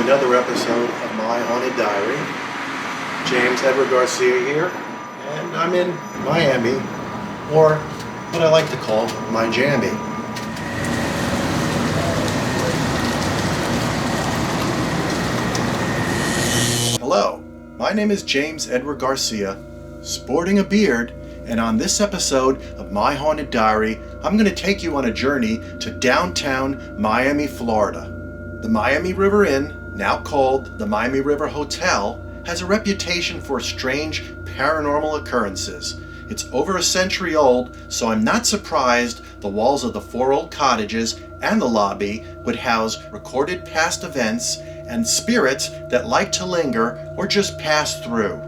another episode of My Haunted Diary. James Edward Garcia here, and I'm in Miami, or what I like to call my jammy. Hello, my name is James Edward Garcia, sporting a beard, and on this episode of My Haunted Diary, I'm going to take you on a journey to downtown Miami, Florida. The Miami River Inn, now called the Miami River Hotel, has a reputation for strange paranormal occurrences. It's over a century old, so I'm not surprised the walls of the 4 old cottages and the lobby would house recorded past events and spirits that like to linger or just pass through.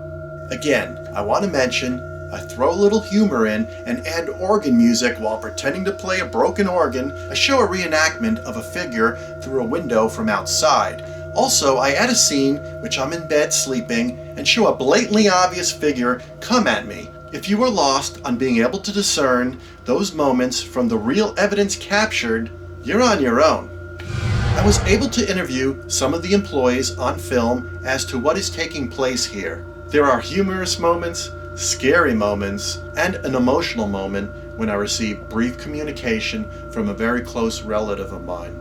Again, I want to mention I throw a little humor in and add organ music while pretending to play a broken organ. I show a reenactment of a figure through a window from outside. Also, I add a scene which I'm in bed sleeping and show a blatantly obvious figure come at me. If you are lost on being able to discern those moments from the real evidence captured, you're on your own. I was able to interview some of the employees on film as to what is taking place here. There are humorous moments, scary moments, and an emotional moment when I received brief communication from a very close relative of mine.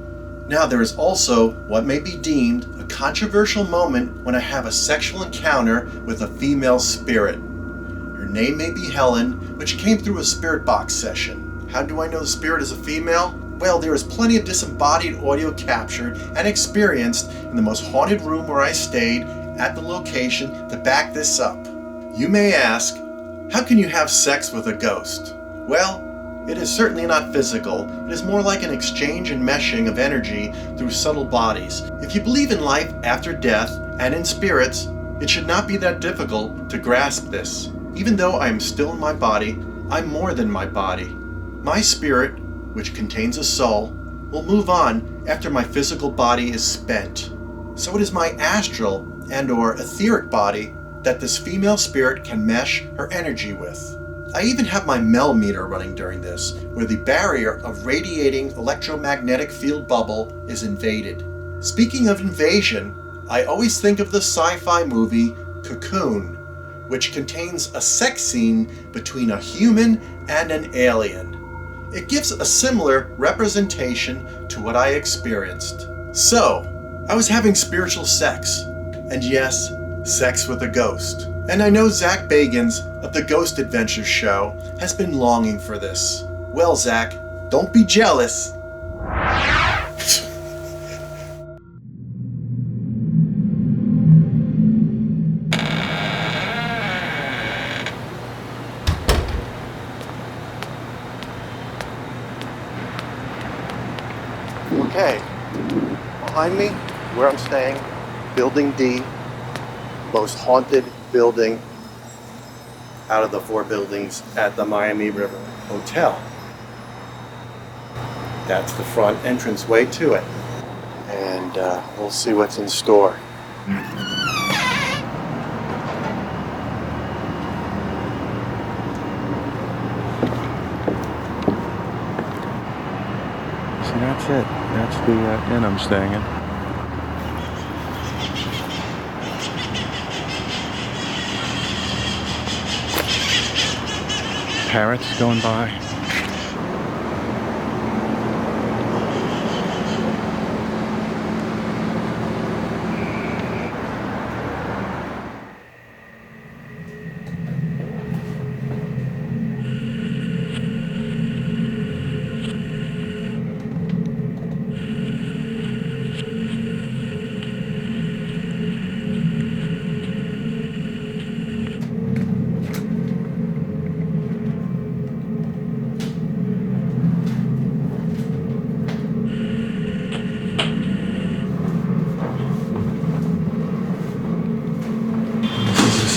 Now there is also what may be deemed a controversial moment when I have a sexual encounter with a female spirit. Her name may be Helen, which came through a spirit box session. How do I know the spirit is a female? Well, there is plenty of disembodied audio captured and experienced in the most haunted room where I stayed at the location to back this up. You may ask, how can you have sex with a ghost? Well, it is certainly not physical. It is more like an exchange and meshing of energy through subtle bodies. If you believe in life after death and in spirits, it should not be that difficult to grasp this. Even though I am still in my body, I'm more than my body. My spirit, which contains a soul, will move on after my physical body is spent. So it is my astral and/or etheric body that this female spirit can mesh her energy with. I even have my Mel meter running during this, where the barrier of radiating electromagnetic field bubble is invaded. Speaking of invasion, I always think of the sci-fi movie Cocoon, which contains a sex scene between a human and an alien. It gives a similar representation to what I experienced. So, I was having spiritual sex, and yes, sex with a ghost. And I know Zach Bagans of the Ghost Adventures show has been longing for this. Well, Zach, don't be jealous. Okay, behind me, where I'm staying, Building D, most haunted building out of the 4 buildings at the Miami River Hotel. That's the front entranceway to it. And we'll see what's in store. So that's it. That's the inn I'm staying in. Parrots going by.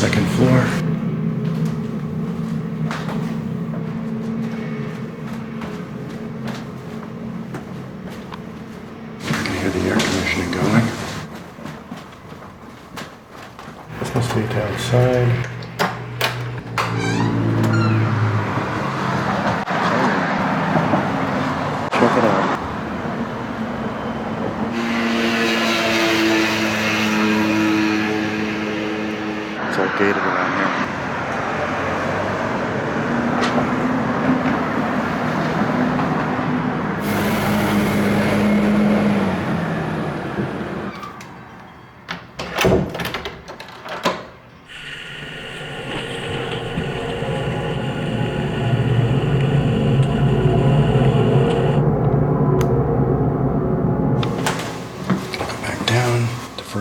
Second floor. I can hear the air conditioning going. This must be outside. Check it out.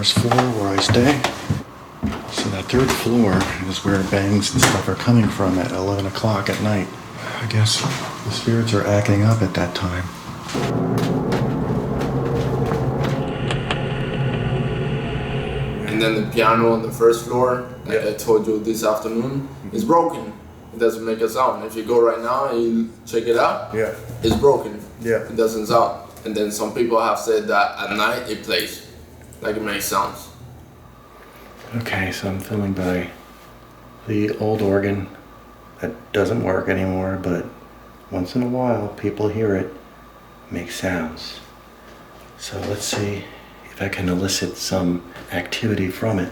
first floor where I stay. So that third floor is where bangs and stuff are coming from at 11 o'clock at night. I guess the spirits are acting up at that time. And then the piano on the first floor, like I told you this afternoon, is broken. It doesn't make a sound. If you go right now and you check it out, it's broken. It doesn't sound. And then some people have said that at night it plays, like it makes sounds. Okay, so I'm filming by the old organ that doesn't work anymore, but once in a while people hear it make sounds. So let's see if I can elicit some activity from it.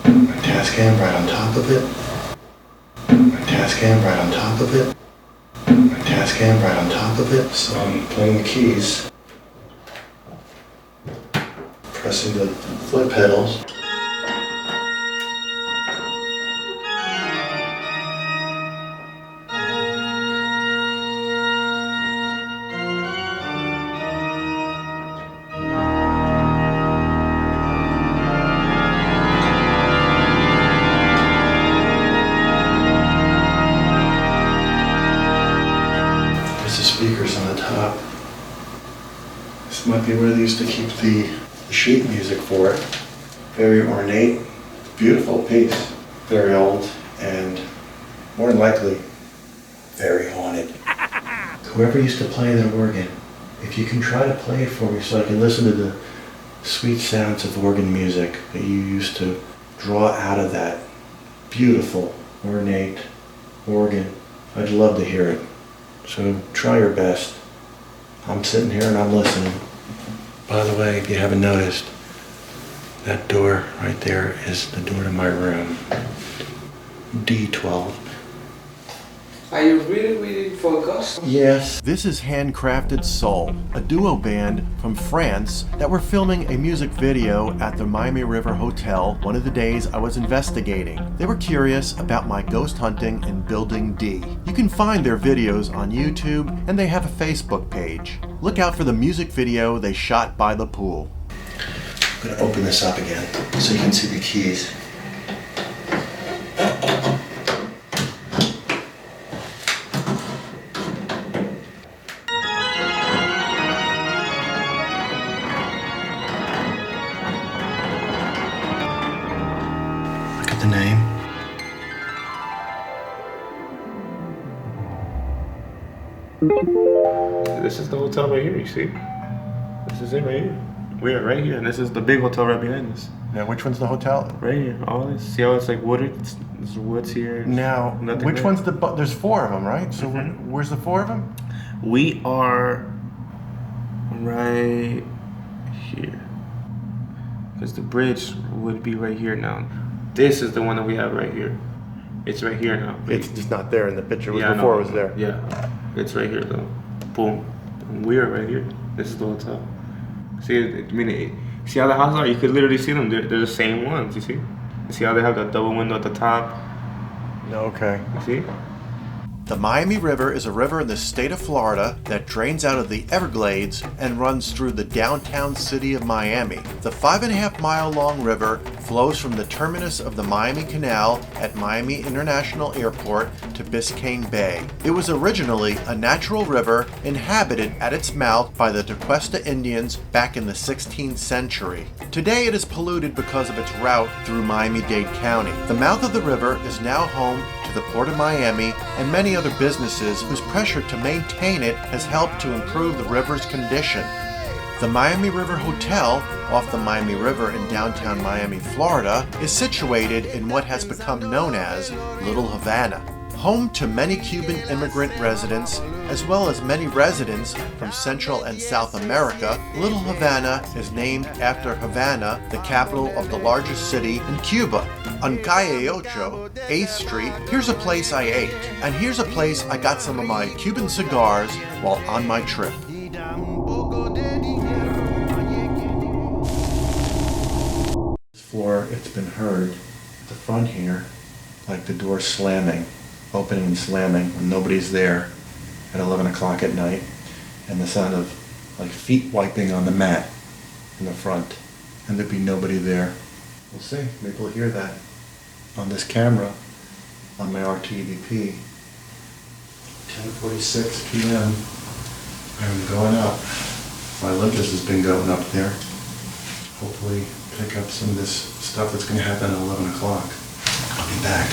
My Tascam right on top of it. My Tascam right on top of it. My Tascam right on top of it. So I'm playing the keys. Pressing the foot pedals. There's the speakers on the top. This might be where they used to keep the sheet music for it. Very ornate, beautiful piece. Very old, and more than likely, very haunted. Whoever used to play their organ, if you can try to play it for me so I can listen to the sweet sounds of organ music that you used to draw out of that beautiful, ornate organ, I'd love to hear it. So try your best. I'm sitting here and I'm listening. By the way, if you haven't noticed, that door right there is the door to my room. D12. Are you really focused? Yes. This is Handcrafted Soul, a duo band from France that were filming a music video at the Miami River Hotel one of the days I was investigating. They were curious about my ghost hunting in Building D. You can find their videos on YouTube, and they have a Facebook page. Look out for the music video they shot by the pool. I'm gonna open this up again so you can see the keys. The name. This is the hotel right here, you see? This is it right here. We are right here, and this is the big hotel right behind us. Now, which one's the hotel? Right here, all this. See how it's like wooded? There's woods here. Now, which there. one's there's four of them, right? So where's the four of them? We are right here. Because the bridge would be right here now. This is the one that we have right here. It's right here now. It's just not there in the picture. It was Yeah, before no. it was there. Yeah, it's right here though. Boom. And we're right here. This is the hotel. See, I mean, see how the houses are? You could literally see them. They're the same ones, you see? You see how they have that double window at the top? Okay. You see? The Miami River is a river in the state of Florida that drains out of the Everglades and runs through the downtown city of Miami. The 5.5-mile long river flows from the terminus of the Miami Canal at Miami International Airport to Biscayne Bay. It was originally a natural river inhabited at its mouth by the Tequesta Indians back in the 16th century. Today it is polluted because of its route through Miami-Dade County. The mouth of the river is now home to the Port of Miami and many other businesses whose pressure to maintain it has helped to improve the river's condition. The Miami River Hotel, off the Miami River in downtown Miami, Florida, is situated in what has become known as Little Havana. Home to many Cuban immigrant residents, as well as many residents from Central and South America, Little Havana is named after Havana, the capital of the largest city in Cuba. On Calle Ocho, 8th Street, here's a place I ate, and here's a place I got some of my Cuban cigars while on my trip. This floor, it's been heard at the front here, like the door slamming, opening and slamming when nobody's there at 11 o'clock at night, and the sound of like feet wiping on the mat in the front, and there'd be nobody there. We'll see. Maybe we'll hear that on this camera on my RTVP. 10:46 p.m. I'm going up. My Olympus has been going up there. Hopefully pick up some of this stuff that's going to happen at 11 o'clock. I'll be back.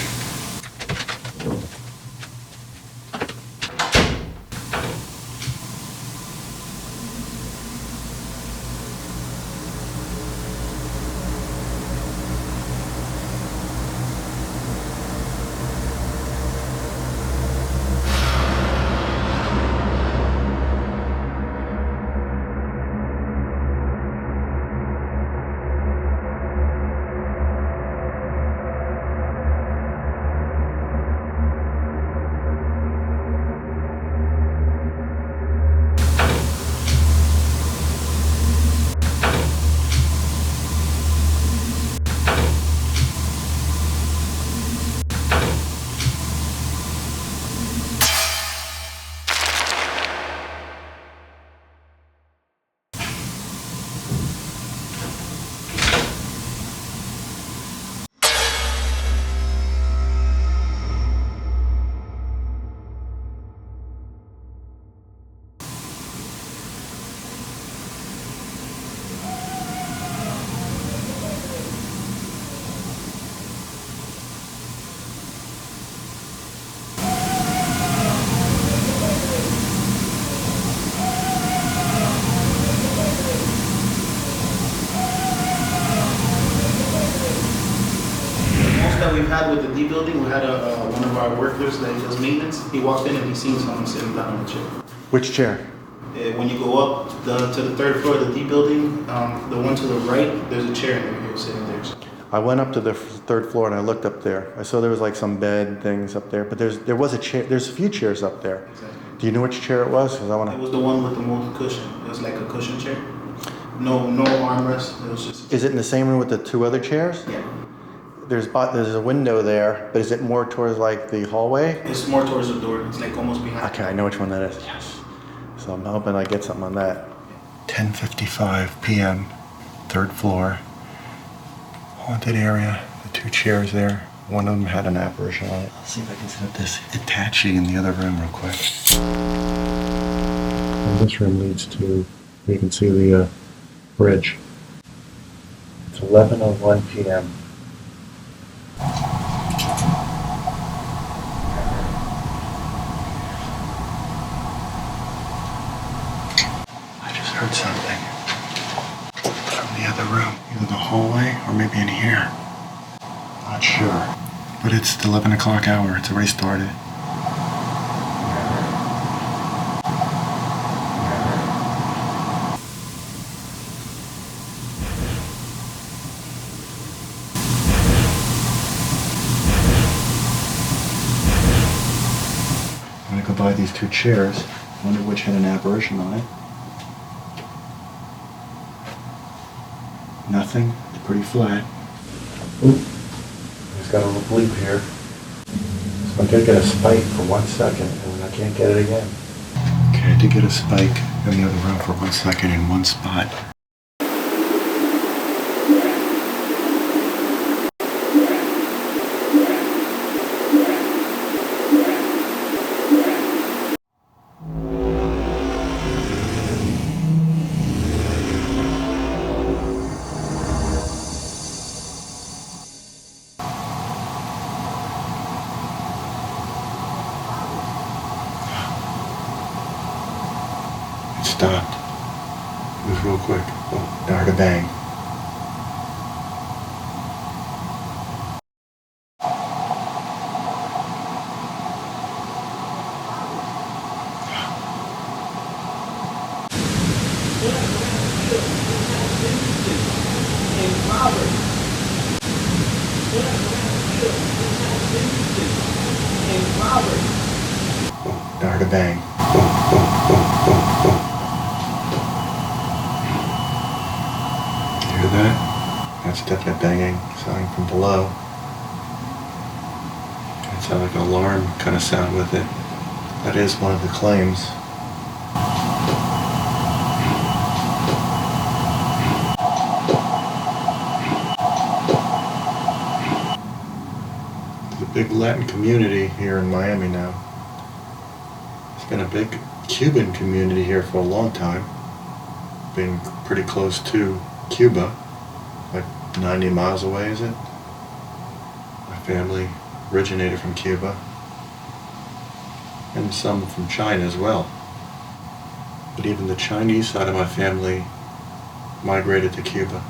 That we've had with the D building, we had one of our workers that does maintenance. He walked in and he seen someone sitting down on the chair. Which chair? When you go up to the third floor of the D building, the one to the right, there's a chair in there. He was sitting there. I went up to the third floor and I looked up there. I saw there was like some bed things up there, but there was a chair. There's a few chairs up there. Exactly. Do you know which chair it was? 'Cause I want It to. was the one with the most cushion. It was like a cushion chair. No armrest. It was just. Is it in the same room with the two other chairs? Yeah. There's a window there, but is it more towards like the hallway? It's more towards the door. It's like almost behind. Okay, I know which one that is. Yes. So I'm hoping I get something on that. 10:55 p.m. Third floor. Haunted area. The two chairs there. One of them had an apparition on it. I'll see if I can set up this Hitachi in the other room real quick. And this room leads to, you can see the bridge. It's 11:01 p.m. I just heard something from the other room, either the hallway or maybe in here. Not sure. But it's the 11 o'clock hour. It's already started. I'm gonna go buy these two chairs, one of which had an apparition on it. Nothing. It's pretty flat. Oop. It's got a little bleep here. So I did get a spike for 1 second, and I can't get it again. Okay, I did get a spike in the other room for 1 second in one spot. It stopped. It was real quick. Oh, I heard a bang. Oh, I heard a bang. You hear that? That's definite banging, sounding from below. It sounds like an alarm kind of sound with it. That is one of the claims. big Latin community here in Miami now. There's been a big Cuban community here for a long time. Being pretty close to Cuba, like 90 miles away, is it? My family originated from Cuba, and some from China as well. But even the Chinese side of my family migrated to Cuba.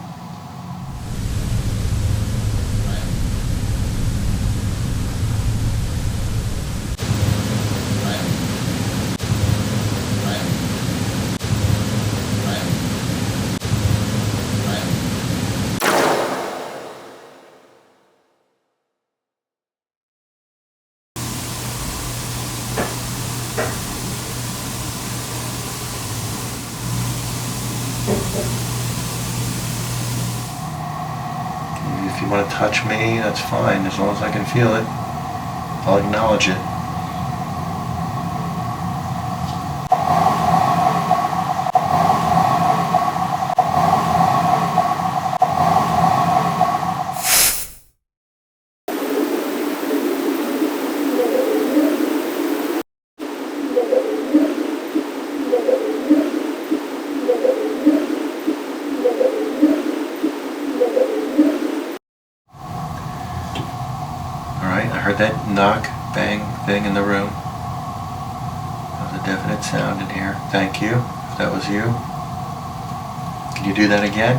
If you want to touch me, that's fine, as long as I can feel it. I'll acknowledge it. I heard that knock, bang thing in the room. That was a definite sound in here. Thank you, if that was you. Can you do that again?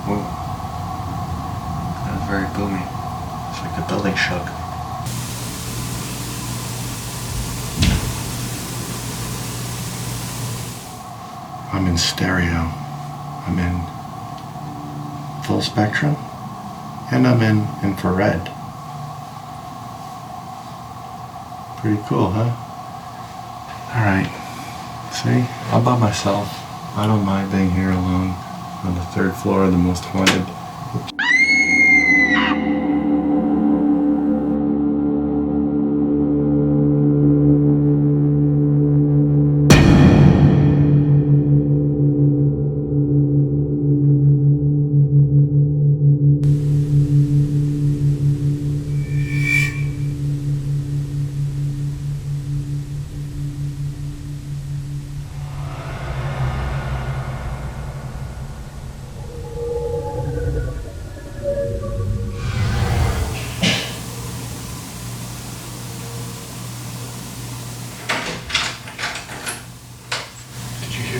Whoa. That was very boomy. It's like the building shook. I'm in stereo. I'm in full spectrum, and I'm in infrared. Pretty cool, huh? Alright, see, I'm by myself. I don't mind being here alone on the 3rd floor of the most haunted.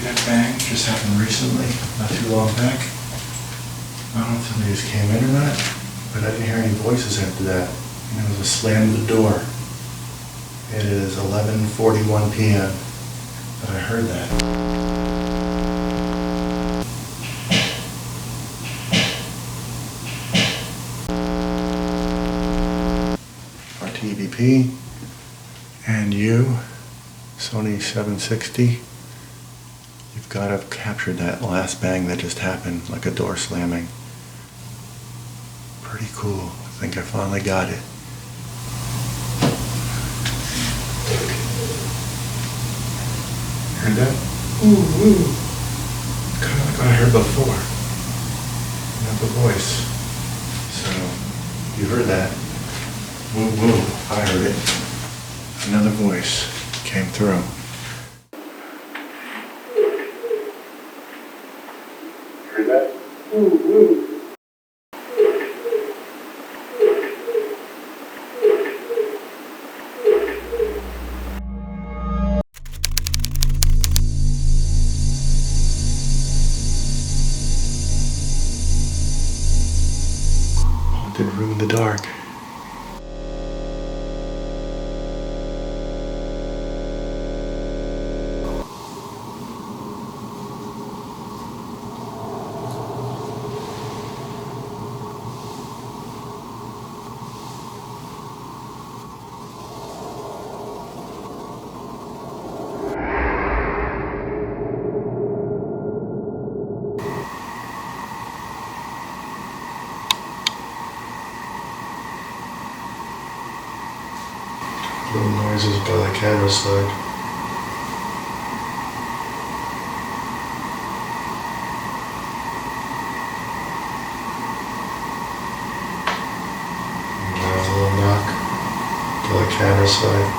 That bang just happened recently, not too long back. I don't know if somebody just came in or not, but I didn't hear any voices after that. And there was a slam to the door. It is 11:41 p.m. but I heard that. RTVP and you, Sony 760. You've got to have captured that last bang that just happened, like a door slamming. Pretty cool. I think I finally got it. Heard that? Ooh, ooh. Kind of like what I heard before. Not the voice. So, you heard that. Woo, woo. I heard it. Another voice came through. Heard that? Ooh, ooh. Haunted room in the dark. Little noises by the camera side. Channel side.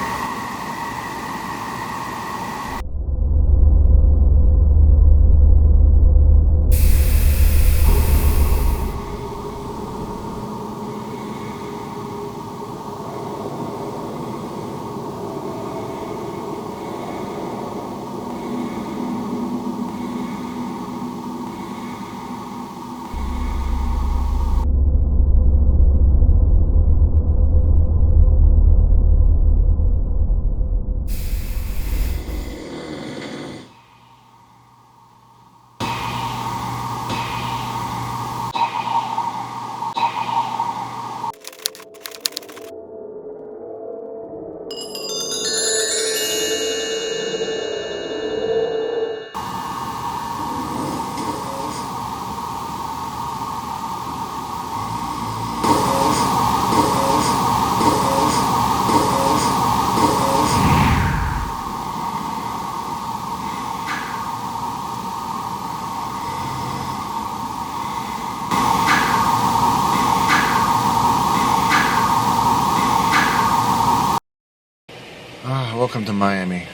Welcome to Miami,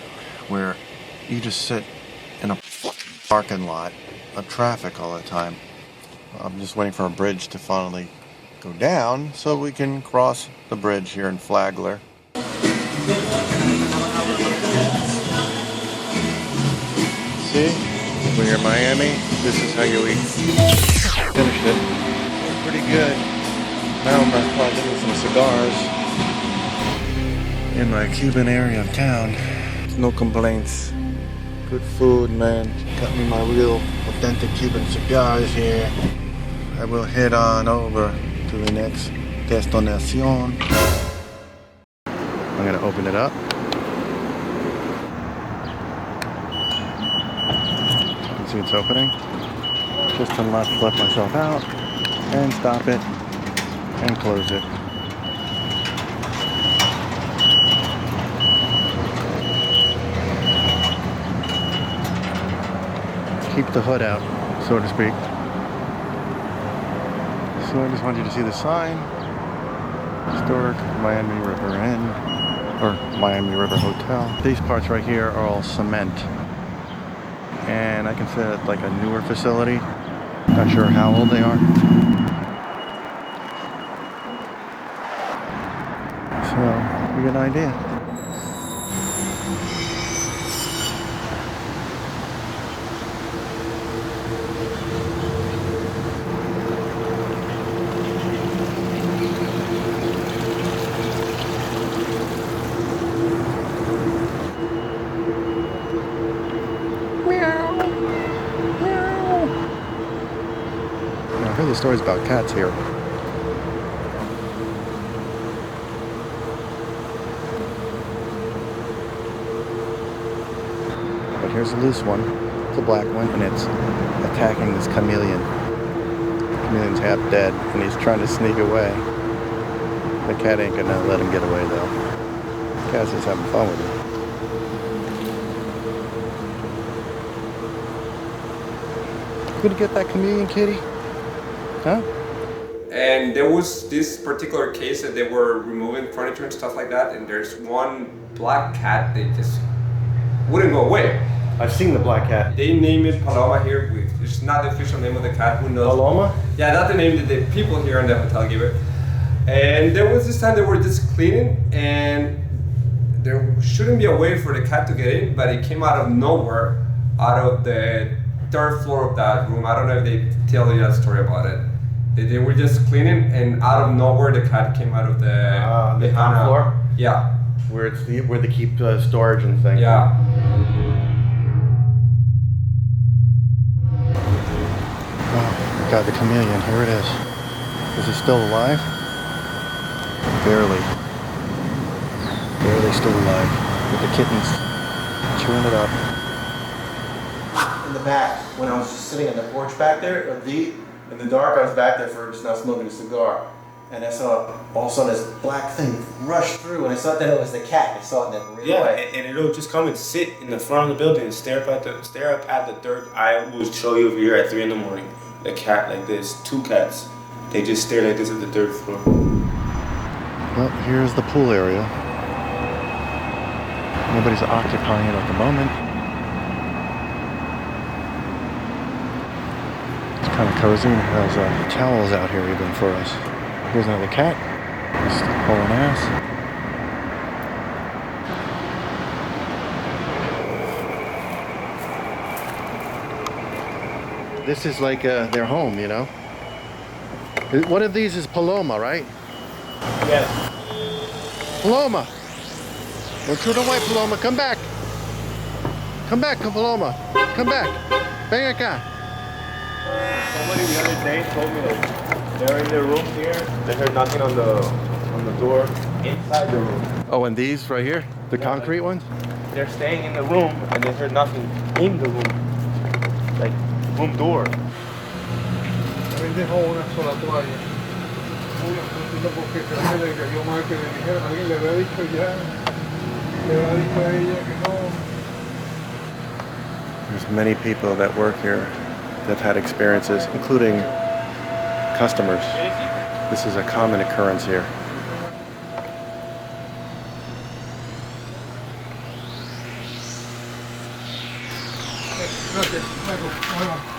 where you just sit in a parking lot of traffic all the time. I'm just waiting for a bridge to finally go down so we can cross the bridge here in Flagler. See? When you're in Miami, this is how you eat. Finished it. Pretty good. Now I'm probably getting some cigars in my Cuban area of town. No complaints. Good food, man. Got me my real authentic Cuban cigars here. I will head on over to the next destination. I'm gonna open it up. You can see it's opening. Just to let myself out and stop it and close it. Keep the hood out, so to speak. So I just want you to see the sign. Historic Miami River Inn, or Miami River Hotel. These parts right here are all cement. And I consider it like a newer facility. Not sure how old they are. So, you get an idea. I heard the stories about cats here. But here's a loose one. It's a black one, and it's attacking this chameleon. The chameleon's half dead, and he's trying to sneak away. The cat ain't gonna let him get away, though. The cat's just having fun with him. Could you get that chameleon, kitty? Huh? And there was this particular case that they were removing furniture and stuff like that, and there's one black cat that just wouldn't go away. I've seen the black cat. They name it Paloma here. It's not the official name of the cat. Who knows? Paloma? Yeah, that's the name that the people here in the hotel give it. And there was this time they were just cleaning, and there shouldn't be a way for the cat to get in, but it came out of nowhere, out of the third floor of that room. I don't know if they tell you that story about it. They were just cleaning, and out of nowhere the cat came out of the top floor? Yeah. Where they keep storage and things. Yeah. Oh, got the chameleon. Here it is. Is it still alive? Barely. Barely still alive. With the kittens chewing it up. In the back, when I was just sitting on the porch back there, in the dark, I was back there for just now smoking a cigar. And I saw all of a sudden this black thing rush through, and I thought that it was the cat. I saw it in that real way. And it'll just come and sit in the front of the building and stare up at the third. I will show you over here at 3 a.m. A cat like this, 2 cats. They just stare like this at the 3rd floor. Well, here's the pool area. Nobody's occupying it at the moment. It's kind of cozy. It has towels out here even for us. Here's another cat. Just pulling ass. This is like their home, you know? One of these is Paloma, right? Yes. Paloma! Don't shoot away, Paloma. Come back. Come back, Paloma. Come back. Ven acá. Somebody the other day told me that they're in their room here. They heard nothing on the door inside the room. Oh, and these right here? The concrete ones? They're staying in the room and they heard nothing in the room. Like room door. Él dejó una sola toalla. Muy entiendo porque creo que le cayó mal que le dijera, alguien le había dicho ya, le había dicho a ella que no. There's many people that work here that have had experiences, including customers. This is a common occurrence here.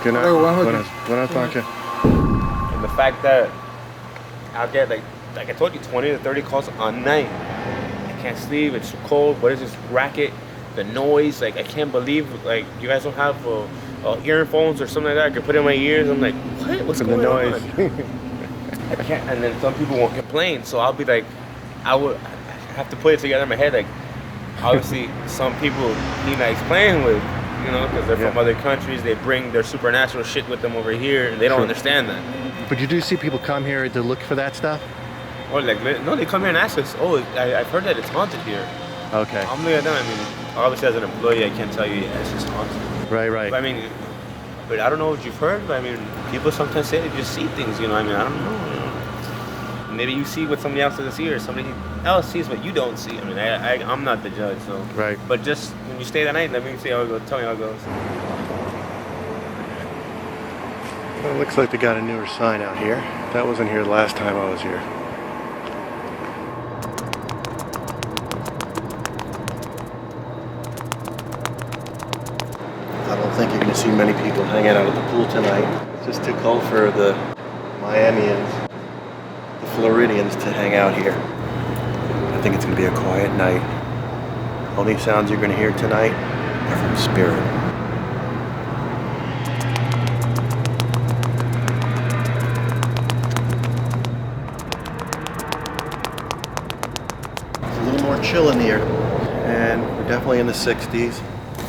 Good night. Buenas noches. And the fact that I'll get like I told you, 20 to 30 calls a night. I can't sleep. It's too cold. What is this racket? The noise. Like I can't believe like you guys don't have earphones or something like that. I can put in my ears. I'm like, what? What's going on? I can't. And then some people won't complain. So I'll be like, I have to put it together in my head. Like, obviously, some people need to explain with. You know, because they're from other countries, they bring their supernatural shit with them over here, and they don't understand that. But you do see people come here to look for that stuff? Or like, no, they come here and ask us, oh, I've heard that it's haunted here. Okay. I'm looking at them, I mean, obviously as an employee, I can't tell you, yeah, it's just haunted. Right. But, I mean, but I don't know what you've heard, but I mean, people sometimes say they just see things, you know, I mean, I don't know. You know. Maybe you see what somebody else doesn't see, or somebody else sees what you don't see. I mean, I'm not the judge, so. Right. But just when you stay that night, let me see how it goes. Tell me how it goes. Well, it looks like they got a newer sign out here. That wasn't here the last time I was here. I don't think you're going to see many people hanging out at the pool tonight. It's just too cold for the Miamians. Floridians to hang out here. I think it's going to be a quiet night. Only sounds you're going to hear tonight are from spirit. It's a little more chill in here, and we're definitely in the 60s.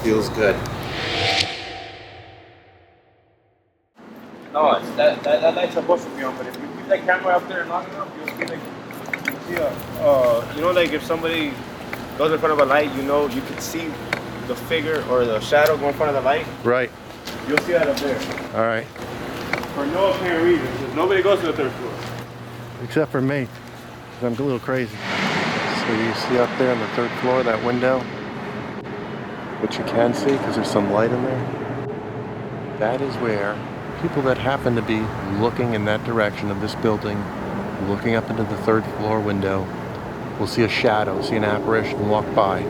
Feels good. No, it's that light's supposed to be on, but if you keep that camera up there long enough, you'll see you know, like if somebody goes in front of a light, you know, you can see the figure or the shadow go in front of the light. Right. You'll see that up there. All right. For no apparent reason, because nobody goes to the third floor. Except for me, because I'm a little crazy. So you see up there on the third floor, that window, which you can see because there's some light in there. That is where people that happen to be looking in that direction of this building, looking up into the third floor window, will see a shadow, see an apparition walk by.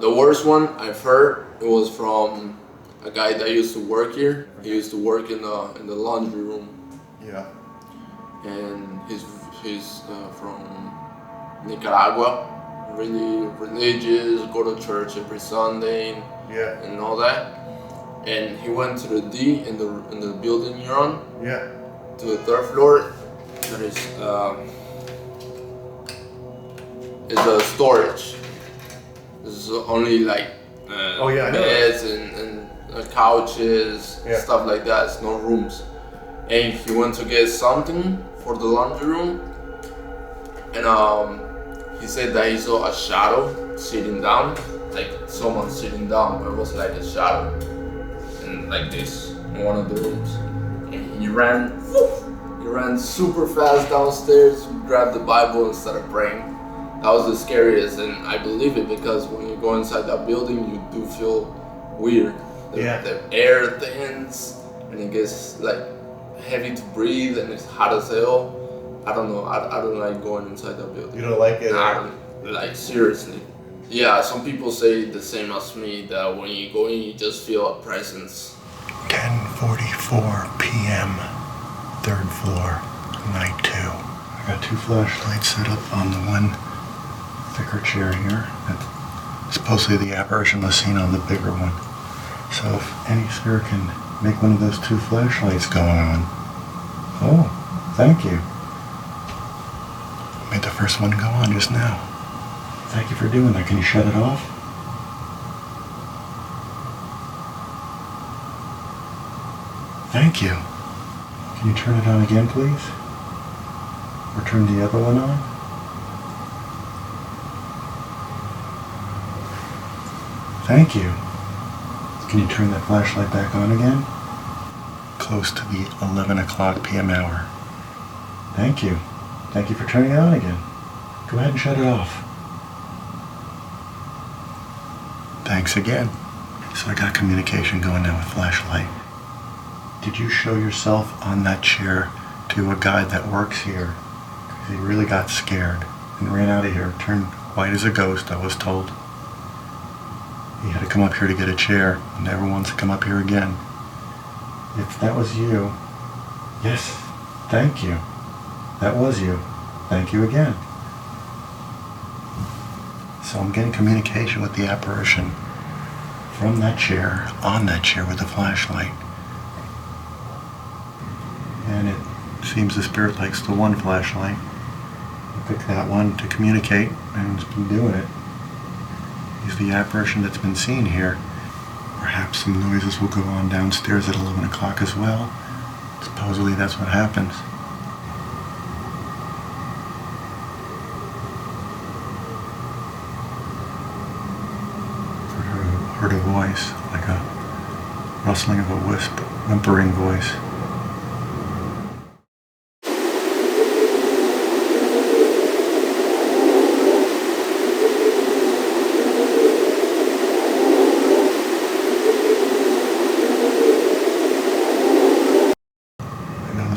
The worst one I've heard, it was from a guy that used to work here. He used to work in the laundry room. Yeah. And he's from Nicaragua, really religious, go to church every Sunday, and all that. And he went to the D in the building you're on, to the third floor. There is a storage. There's only like beds and couches, stuff like that. It's no rooms. And he went to get something for the laundry room, and he said that he saw a shadow sitting down, like someone sitting down, but it was like a shadow, and like this in one of the rooms. And he ran super fast downstairs, grabbed the Bible and started praying. That was the scariest, and I believe it because when you go inside that building, you do feel weird. The air thins and it gets like heavy to breathe and it's hot as hell. I don't know. I don't like going inside that building. You don't like it? Nah, like seriously. Yeah, some people say the same as me, that when you go in, you just feel a presence. 10:44 p.m. 3rd floor, night 2. I got 2 flashlights set up on the one thicker chair here. That's supposedly the apparition was seen on the bigger one. So if any spirit can make one of those 2 flashlights go on. Oh, thank you. Made the first one go on just now. Thank you for doing that. Can you shut it off? Thank you. Can you turn it on again, please? Or turn the other one on? Thank you. Can you turn that flashlight back on again? Close to the 11 o'clock p.m. hour. Thank you. Thank you for turning it on again. Go ahead and shut it off. Thanks again. So I got communication going now with flashlight. Did you show yourself on that chair to a guy that works here? Because he really got scared and ran out of here, turned white as a ghost, I was told. He had to come up here to get a chair, and never wants to come up here again. If that was you, yes, thank you. That was you. Thank you again. So I'm getting communication with the apparition from that chair, on that chair with a flashlight. And it seems the spirit likes the one flashlight. I picked that one to communicate, and it's been doing it. He's the apparition that's been seen here. Perhaps some noises will go on downstairs at 11 o'clock as well. Supposedly that's what happens. Heard a voice, like a rustling of a wisp, whimpering voice.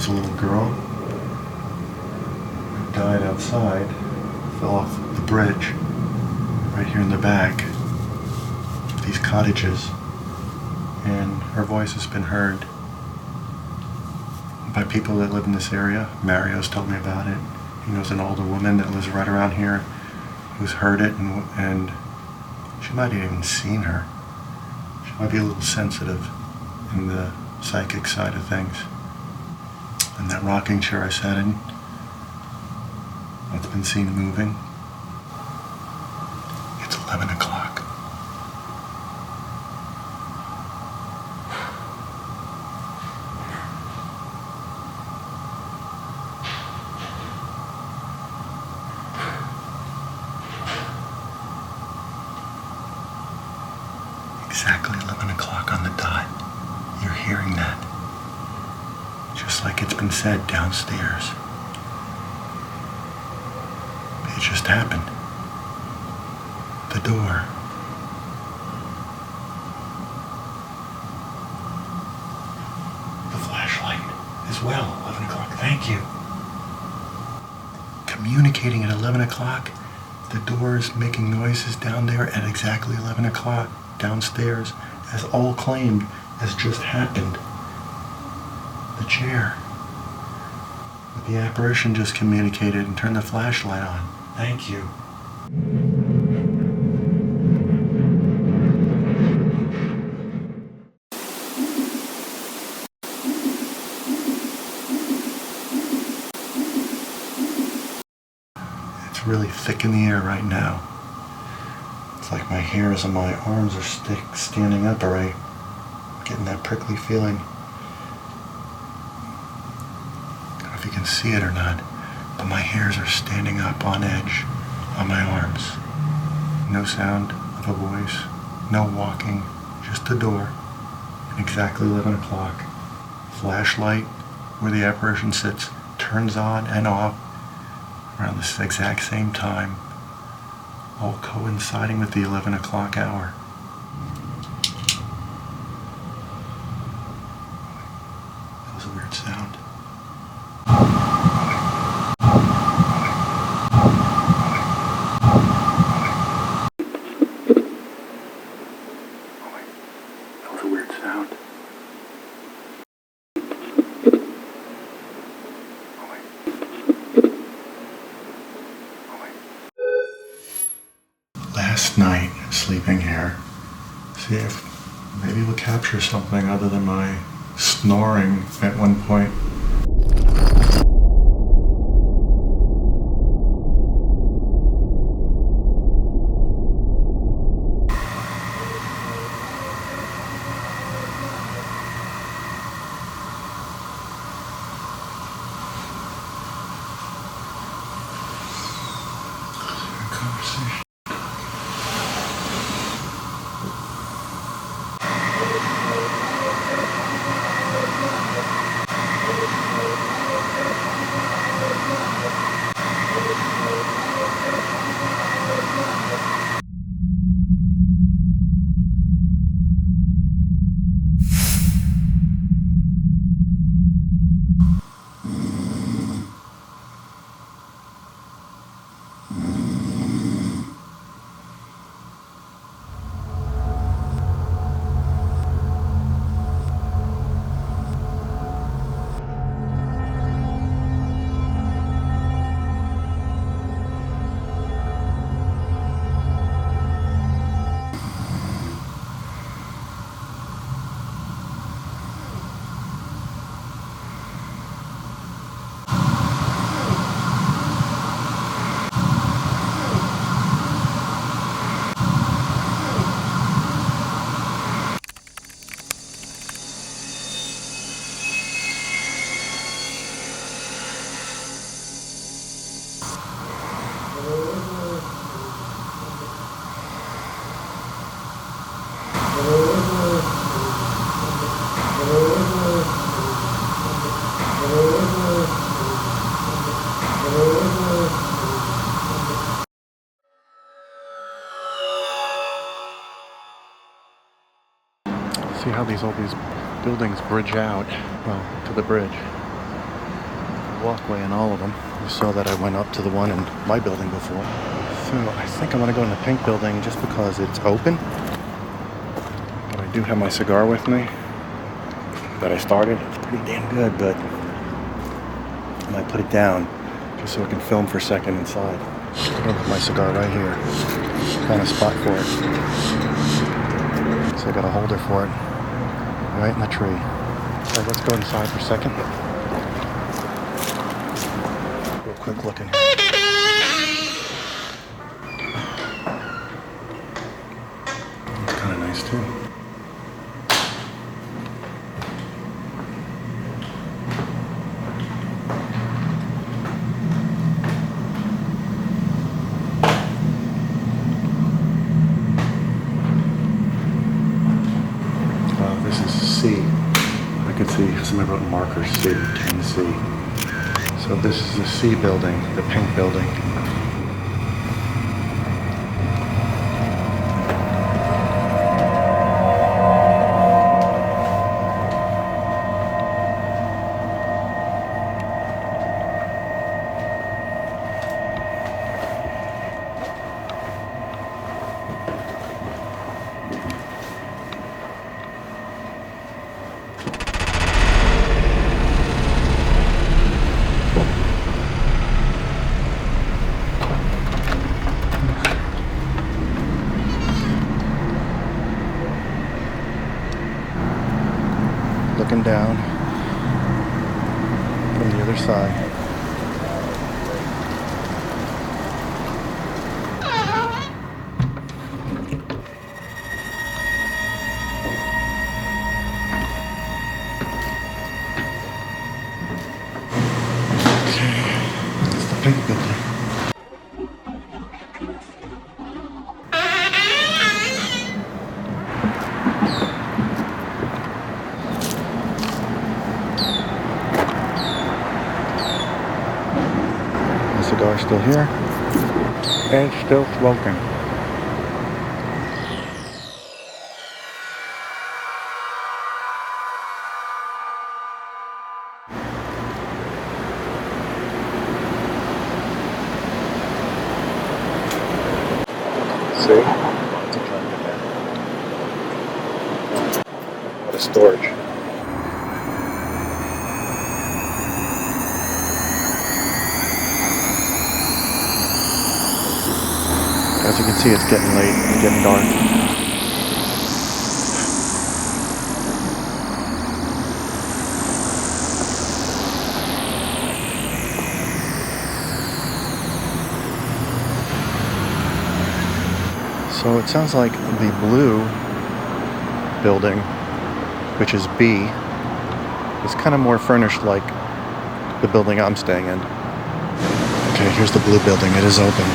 A little girl who died outside, fell off the bridge right here in the back of these cottages, and her voice has been heard by people that live in this area. Mario's told me about it. He knows an older woman that lives right around here who's heard it, and she might have even seen her. She might be a little sensitive in the psychic side of things. And that rocking chair I sat in, that's been seen moving. It's 11 o'clock. Exactly 11 o'clock on the dot. You're hearing that. Just like it's been said downstairs. It just happened. The door. The flashlight as well, 11 o'clock. Thank you. Communicating at 11 o'clock. The door is making noises down there at exactly 11 o'clock downstairs, as all claimed has just happened. The chair. But the apparition just communicated and turned the flashlight on. Thank you. It's really thick in the air right now. It's like my hairs on my arms are standing up already. I'm getting that prickly feeling. You can see it or not, but my hairs are standing up on edge on my arms. No sound of a voice, no walking, just the door. And exactly 11 o'clock, flashlight where the apparition sits turns on and off around this exact same time, all coinciding with the 11 o'clock hour. last night sleeping here. See if maybe we'll capture something other than my snoring at one point. Conversation. See how all these buildings bridge out, well, to the bridge. Walkway in all of them. You saw that I went up to the one in my building before. So I think I'm gonna go in the pink building just because it's open. But I do have my cigar with me that I started. It's pretty damn good, but I might put it down just so I can film for a second inside. I'll put my cigar right here. Found a spot for it. So I got a holder for it. Right in the tree. So let's go inside for a second. Real quick look in here. It's kind of nice too. This is C. I can see somebody wrote marker C, 10C. So this is the C building, the pink building. Looking down from the other side. It's the pink building. Cigar still here and still smoking. See? Lots of junk in there. What a storage. As you can see, it's getting late, it's getting dark. So it sounds like the blue building, which is B, is kind of more furnished like the building I'm staying in. Okay, here's the blue building. It is open.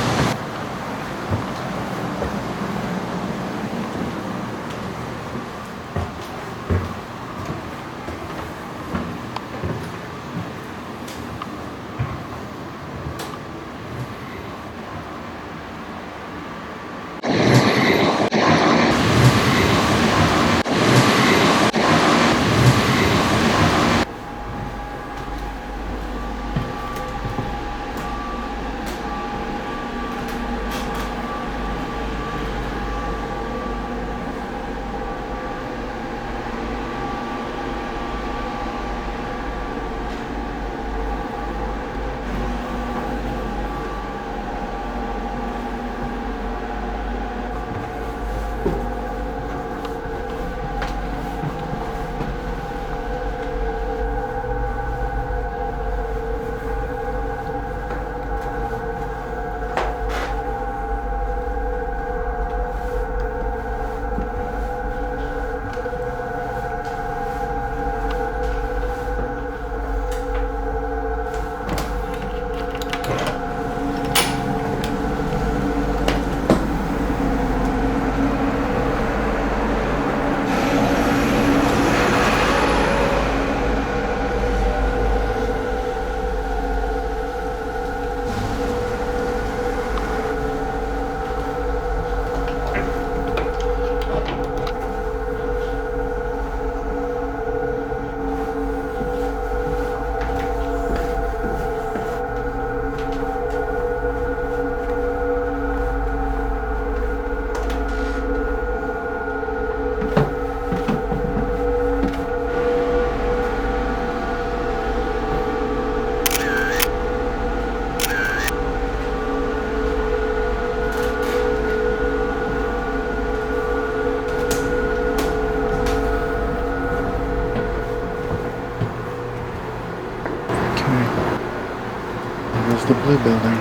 There's the blue building.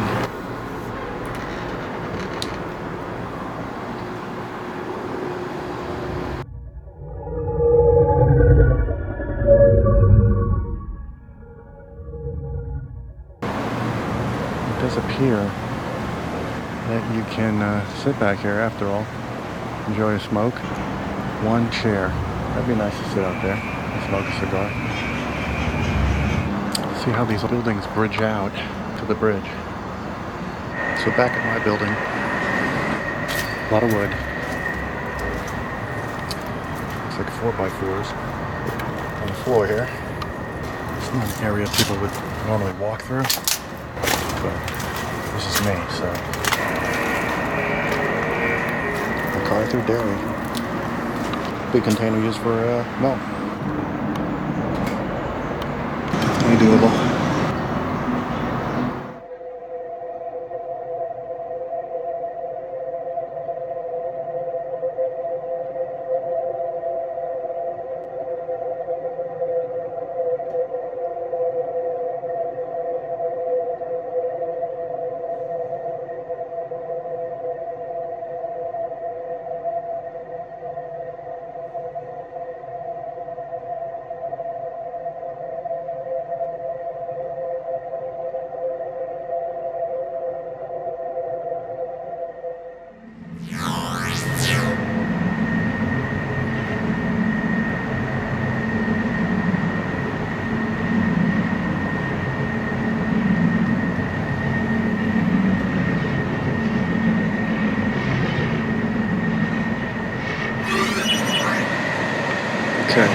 It does appear that you can sit back here after all, enjoy a smoke. One chair. That'd be nice to sit out there and smoke a cigar. See how these buildings bridge out to the bridge. So back at my building, a lot of wood. Looks like 4x4s on the floor here. It's not an area people would normally walk through, but this is me, so. MacArthur Dairy. Big container used for milk. Pretty doable. Okay,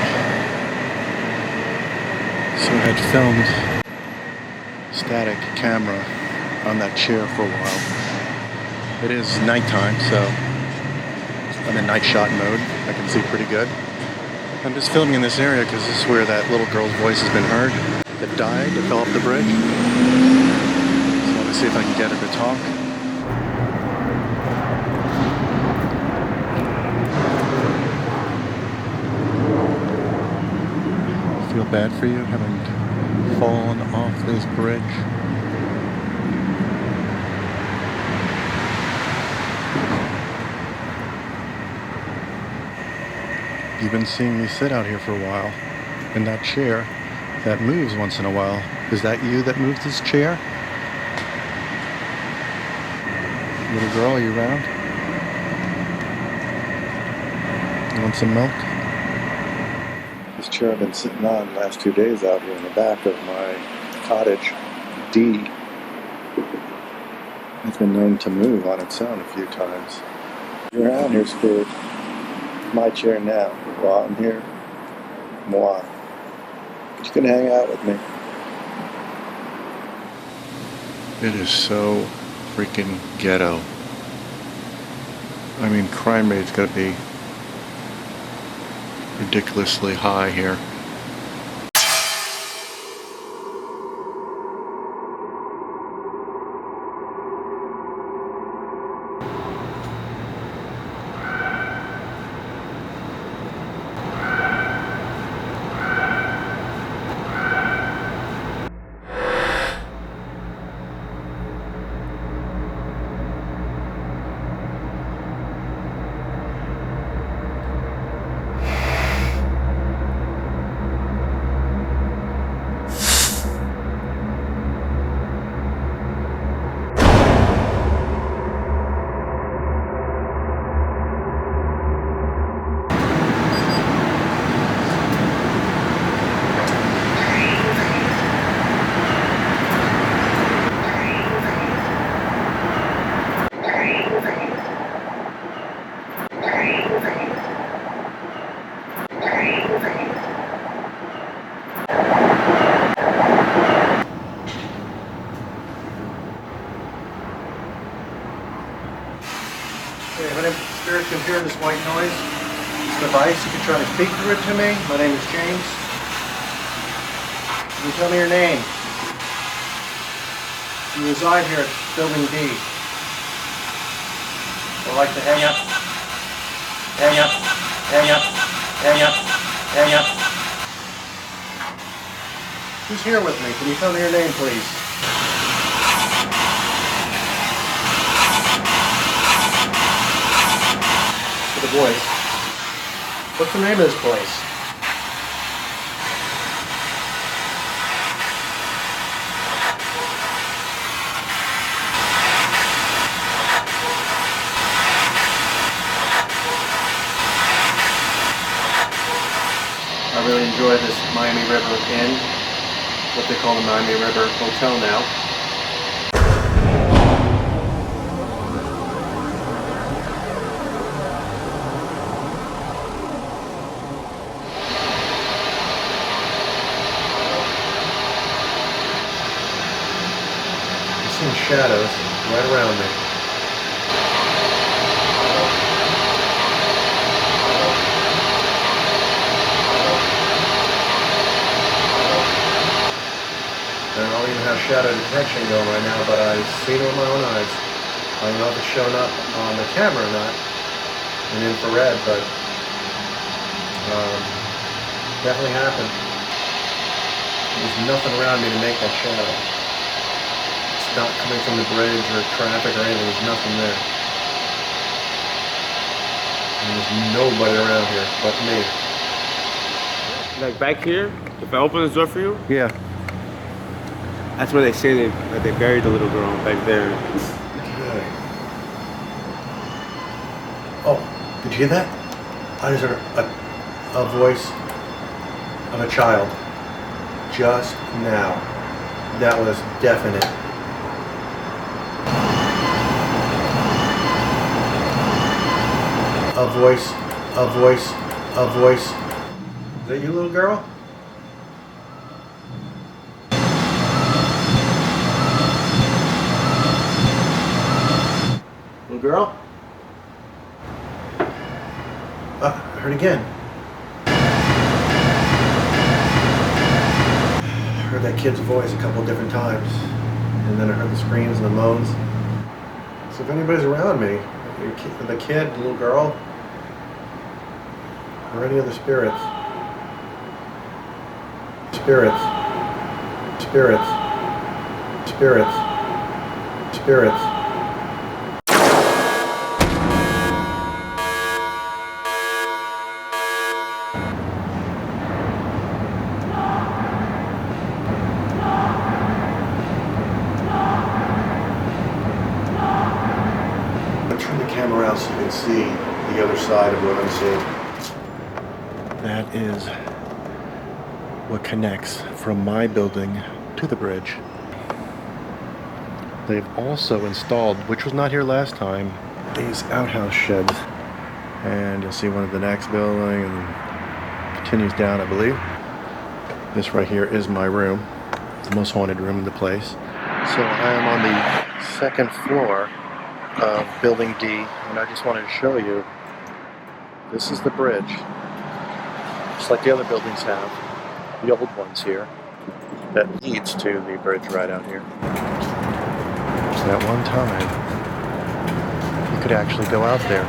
so I had filmed static camera on that chair for a while. It is nighttime, so I'm in night shot mode. I can see pretty good. I'm just filming in this area because this is where that little girl's voice has been heard that died, that fell off the bridge. So let me see if I can get her to talk. bad for you having fallen off this bridge? You've been seeing me sit out here for a while in that chair that moves once in a while. Is that you that moves this chair? Little girl, are you around? You want some milk? This chair I've been sitting on the last 2 days out here in the back of my Cottage D has been known to move on its own a few times. You're around here, Spirit. My chair now. While I'm here, moi. But you can hang out with me. It is so freaking ghetto. I mean, crime rate's gotta be ridiculously high here. Okay, if any spirit can hear this white noise, this device, you can try to speak through it to me. My name is James. Can you tell me your name? You reside here at Building D. I'd like to hang up. Hang up. Hang up. Hang up. Hang up. Who's here with me? Can you tell me your name, please? The voice. What's the name of this place? I really enjoy this Miami River Inn, what they call the Miami River Hotel now. Shadows right around me. I don't even have shadow detection going right now, but I've seen it with my own eyes. I don't know if it's shown up on the camera or not in infrared, but definitely happened. There's nothing around me to make that shadow. Not coming from the bridge or traffic or anything, there's nothing there. And there's nobody around here but me. Like back here, if I open this door for you, Yeah. that's where they say that they buried the little girl back there. Okay. Oh, did you hear that? I just heard a voice of a child just now. That was definite. A voice, a voice, a voice. Is that you, little girl? Little girl? I heard again. I heard that kid's voice a couple of different times. And then I heard the screams and the moans. So if anybody's around me, the kid, the little girl, or any other spirits, Spirits. Spirits. Spirits. Spirits. I'll turn the camera out so you can see the other side of what I'm seeing. That is what connects from my building to the bridge. They've also installed, which was not here last time, these outhouse sheds. And you'll see one at the next building and continues down, I believe. This right here is my room, the most haunted room in the place. So I am on the second floor of Building D, and I just wanted to show you, this is the bridge, just like the other buildings have, the old ones here, that leads to the bridge right out here. So at one time, you could actually go out there.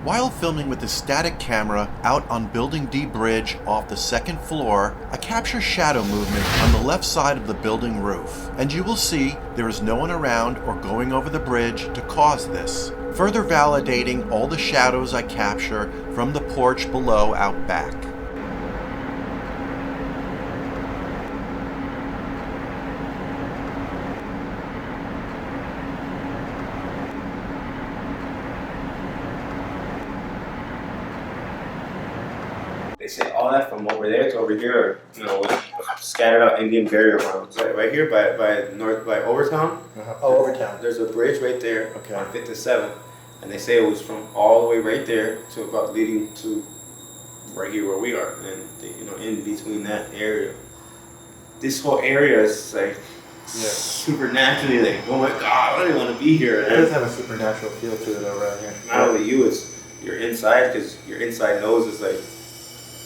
While filming with the static camera out on Building D Bridge off the second floor, I capture shadow movement on the left side of the building roof. And you will see there is no one around or going over the bridge to cause this, further validating all the shadows I capture from the porch below out back. They say all that from over there to over here, you know, scattered out Indian burial grounds. Right here by Overtown. Oh, Overtown. There's a bridge right there, Okay. on 5th and 7th, and they say it was from all the way right there to about leading to right here where we are, and you know, in between that area. This whole area is like supernaturally like, oh my God, I don't even want to be here. It does have a supernatural feel to it around here. Not only you, it's you're inside, because your inside nose is like,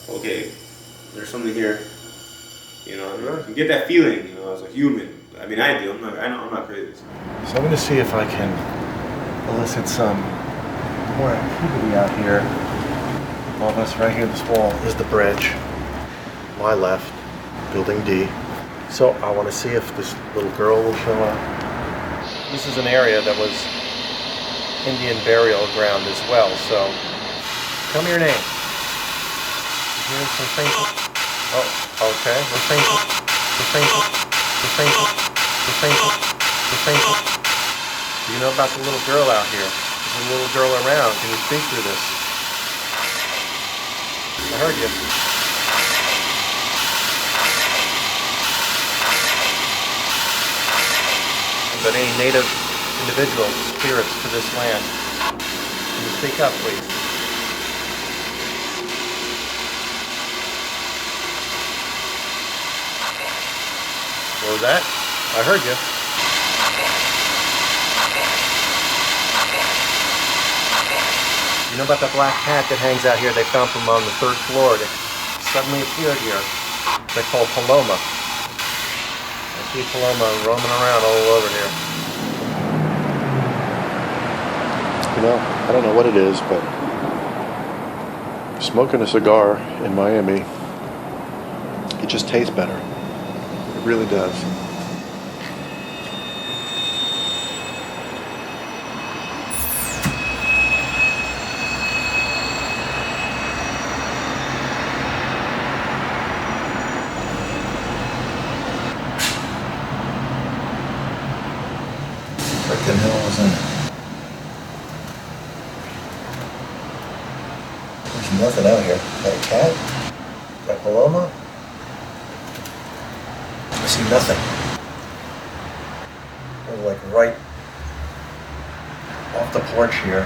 okay, there's something here. You know, you get that feeling, you know, as a human. I mean, I do. I'm not crazy. So I'm going to see if I can elicit some more activity out here. All of us right here, this wall is the bridge. My left, Building D. So I want to see if this little girl will show up. This is an area that was Indian burial ground as well, so tell me your name. Here's some things. Oh, okay. The things. Do you know about the little girl out here? There's a little girl around. Can you speak through this? I heard you. But any native individuals, spirits to this land, can you speak up, please? What was that? I heard you. You know about the black cat that hangs out here they found from on the 3rd floor that suddenly appeared here? They call Paloma. I see Paloma roaming around all over here. You know, I don't know what it is, but smoking a cigar in Miami, it just tastes better. It really does. What the hell was in it? There's nothing out here. Got a cat? Got Paloma? I see nothing. We're like right off the porch here,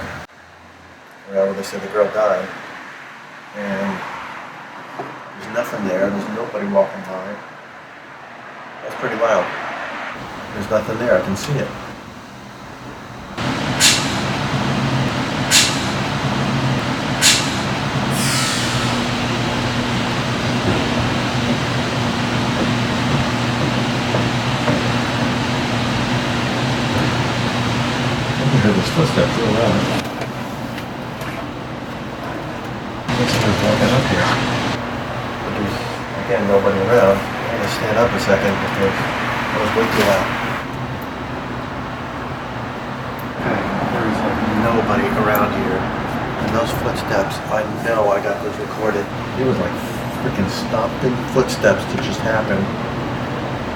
where they said the girl died, and there's nothing there. There's nobody walking by. That's pretty loud. There's nothing there. I can see it. footsteps real loud. Looks like there's walking up here. But there's, again, nobody around. I'm going to stand up a second because that was way too loud. Okay, there's like nobody around here. And those footsteps, I know I got those recorded. It was like freaking stomping footsteps that just happened.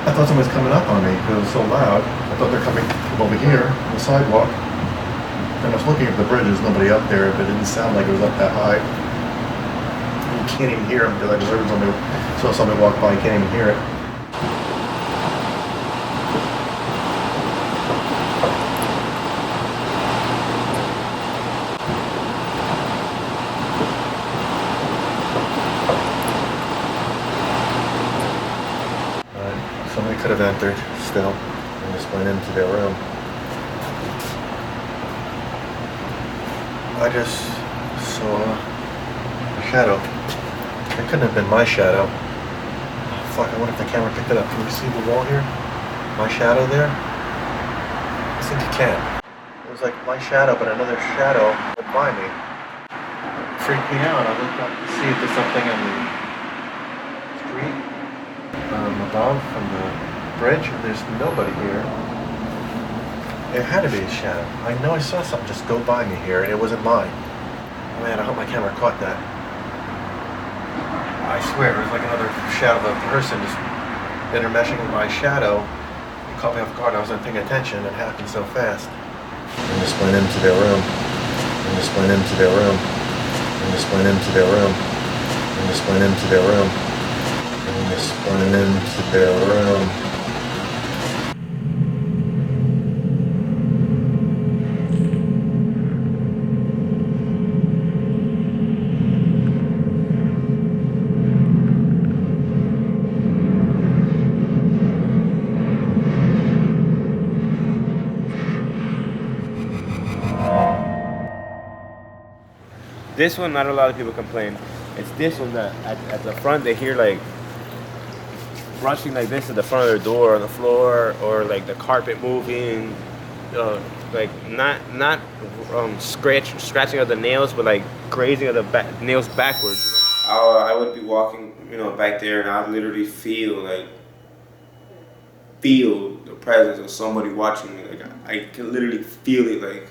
I thought somebody was coming up on me because it was so loud. I thought they're coming from over here on the sidewalk. And I was looking at the bridge, there's nobody up there, but it didn't sound like it was up that high. You can't even hear them because I just heard somebody, saw somebody walk by, you can't even hear it. Somebody could have entered still and just went into their room. I just saw a shadow. It couldn't have been my shadow. Oh, fuck, I wonder if the camera picked it up. Can you see the wall here? My shadow there? I think you can. It was like my shadow, but another shadow went by me. It freaked me out. I looked up to see if there's something in the street above from the bridge, and there's nobody here. It had to be a shadow. I know I saw something just go by me here, and it wasn't mine. Oh, man, I hope my camera caught that. I swear, it was like another shadow of a person just intermeshing with my shadow. It caught me off guard. I wasn't paying attention. It happened so fast. And just went into their room. And just went into their room. And just went into their room. And just went into their room. And just went into their room. This one, not a lot of people complain. It's this one that at the front they hear like rushing like this at the front of their door on the floor, or like the carpet moving, like not scratching of the nails, but like grazing of the nails backwards. You know? I would be walking, back there, and I'd literally feel the presence of somebody watching me. Like I can literally feel it, like.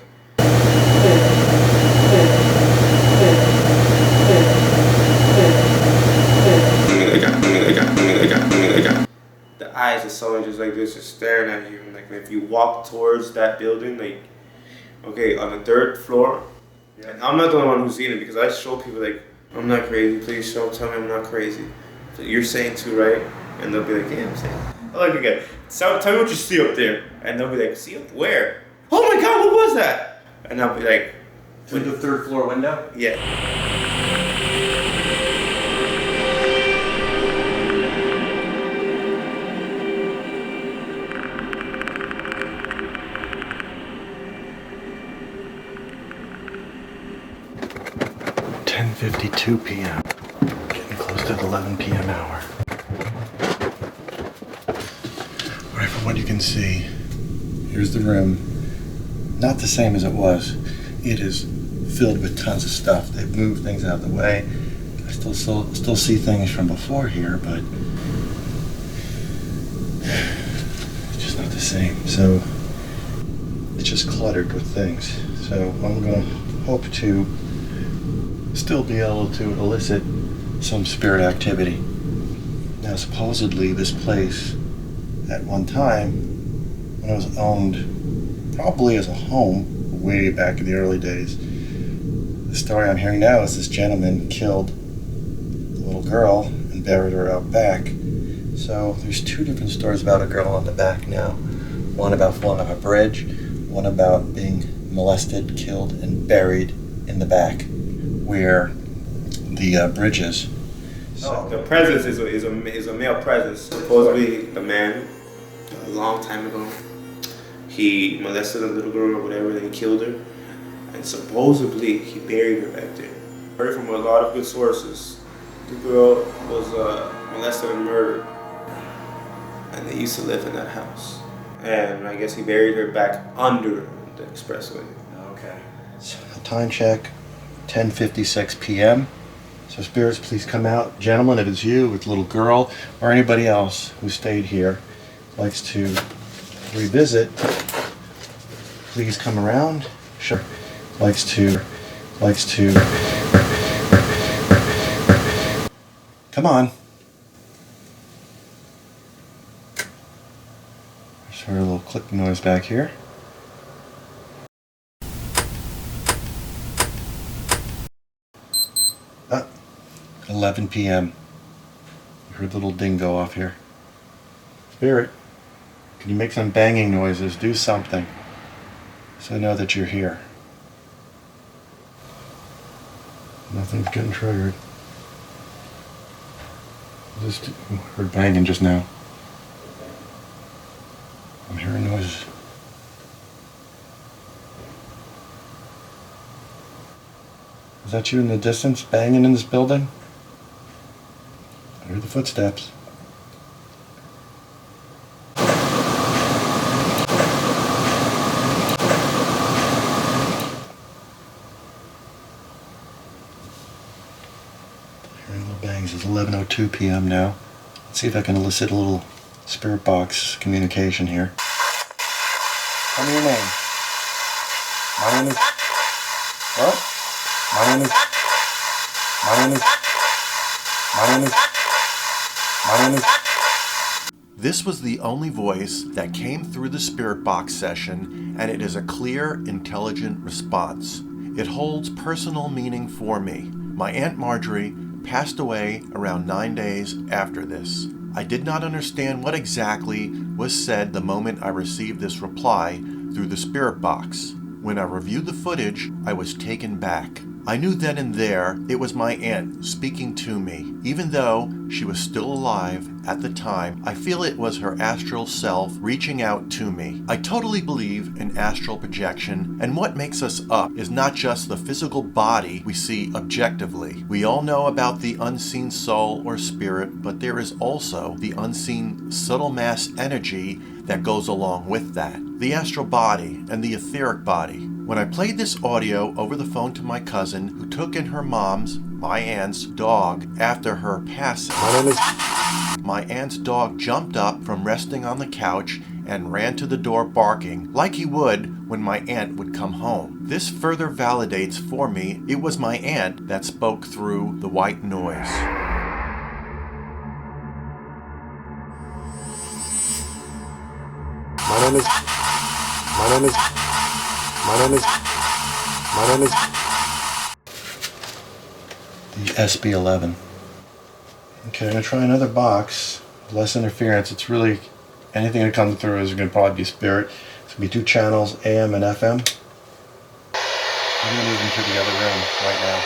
The eyes of someone just like this, just staring at you. Like if you walk towards that building, like, okay, on the 3rd floor, and I'm not the only one who's seen it, because I show people like, I'm not crazy, please tell me I'm not crazy. So you're saying too, right? And they'll be like, yeah, I'm saying. I look again. So tell me what you see up there. And they'll be like, see up where? Oh my God, what was that? And I'll be like, through the 3rd floor window? Yeah. .52 p.m. Getting close to the 11 p.m. hour. Alright, from what you can see, here's the room. Not the same as it was. It is filled with tons of stuff. They've moved things out of the way. I still see things from before here, but it's just not the same. So it's just cluttered with things. So I'm going to hope to still be able to elicit some spirit activity. Now, supposedly this place at one time, when it was owned probably as a home way back in the early days, the story I'm hearing now is this gentleman killed a little girl and buried her out back. So there's 2 different stories about a girl on the back now. One about falling off a bridge, one about being molested, killed, and buried in the back where the bridge is. So the presence is a male presence. Supposedly the man, a long time ago, he molested a little girl or whatever, then he killed her, and supposedly he buried her back there. Heard from a lot of good sources. The girl was molested and murdered, and they used to live in that house. And I guess he buried her back under the expressway. Okay. So, time check, 10:56 p.m. So spirits, please come out. Gentlemen, if it's you, with little girl, or anybody else who stayed here, likes to revisit, please come around. Sure. Likes to. Come on. Just heard a little clicking noise back here. 11 p.m. You heard a little ding go off here. Spirit, can you make some banging noises? Do something so I know that you're here. Nothing's getting triggered. Just heard banging just now. I'm hearing noises. Is that you in the distance banging in this building? I hear the footsteps. Hearing little bangs. It's 11:02 p.m. now. Let's see if I can elicit a little spirit box communication here. Tell me your name. My name is... What? My name is... This was the only voice that came through the spirit box session, and it is a clear, intelligent response. It holds personal meaning for me. My Aunt Marjorie passed away around 9 days after this. I did not understand what exactly was said the moment I received this reply through the spirit box. When I reviewed the footage, I was taken back. I knew then and there it was my aunt speaking to me. Even though she was still alive at the time, I feel it was her astral self reaching out to me. I totally believe in astral projection, and what makes us up is not just the physical body we see objectively. We all know about the unseen soul or spirit, but there is also the unseen subtle mass energy that goes along with that. The astral body and the etheric body. When I played this audio over the phone to my cousin, who took in her mom's, my aunt's, dog after her passing, my aunt's dog jumped up from resting on the couch and ran to the door barking, like he would when my aunt would come home. This further validates for me it was my aunt that spoke through the white noise. My name is the SB11. Okay, I'm gonna try another box. Less interference. It's really anything that comes through is gonna probably be spirit. It's gonna be 2 channels, AM and FM. I'm gonna move into the other room right now.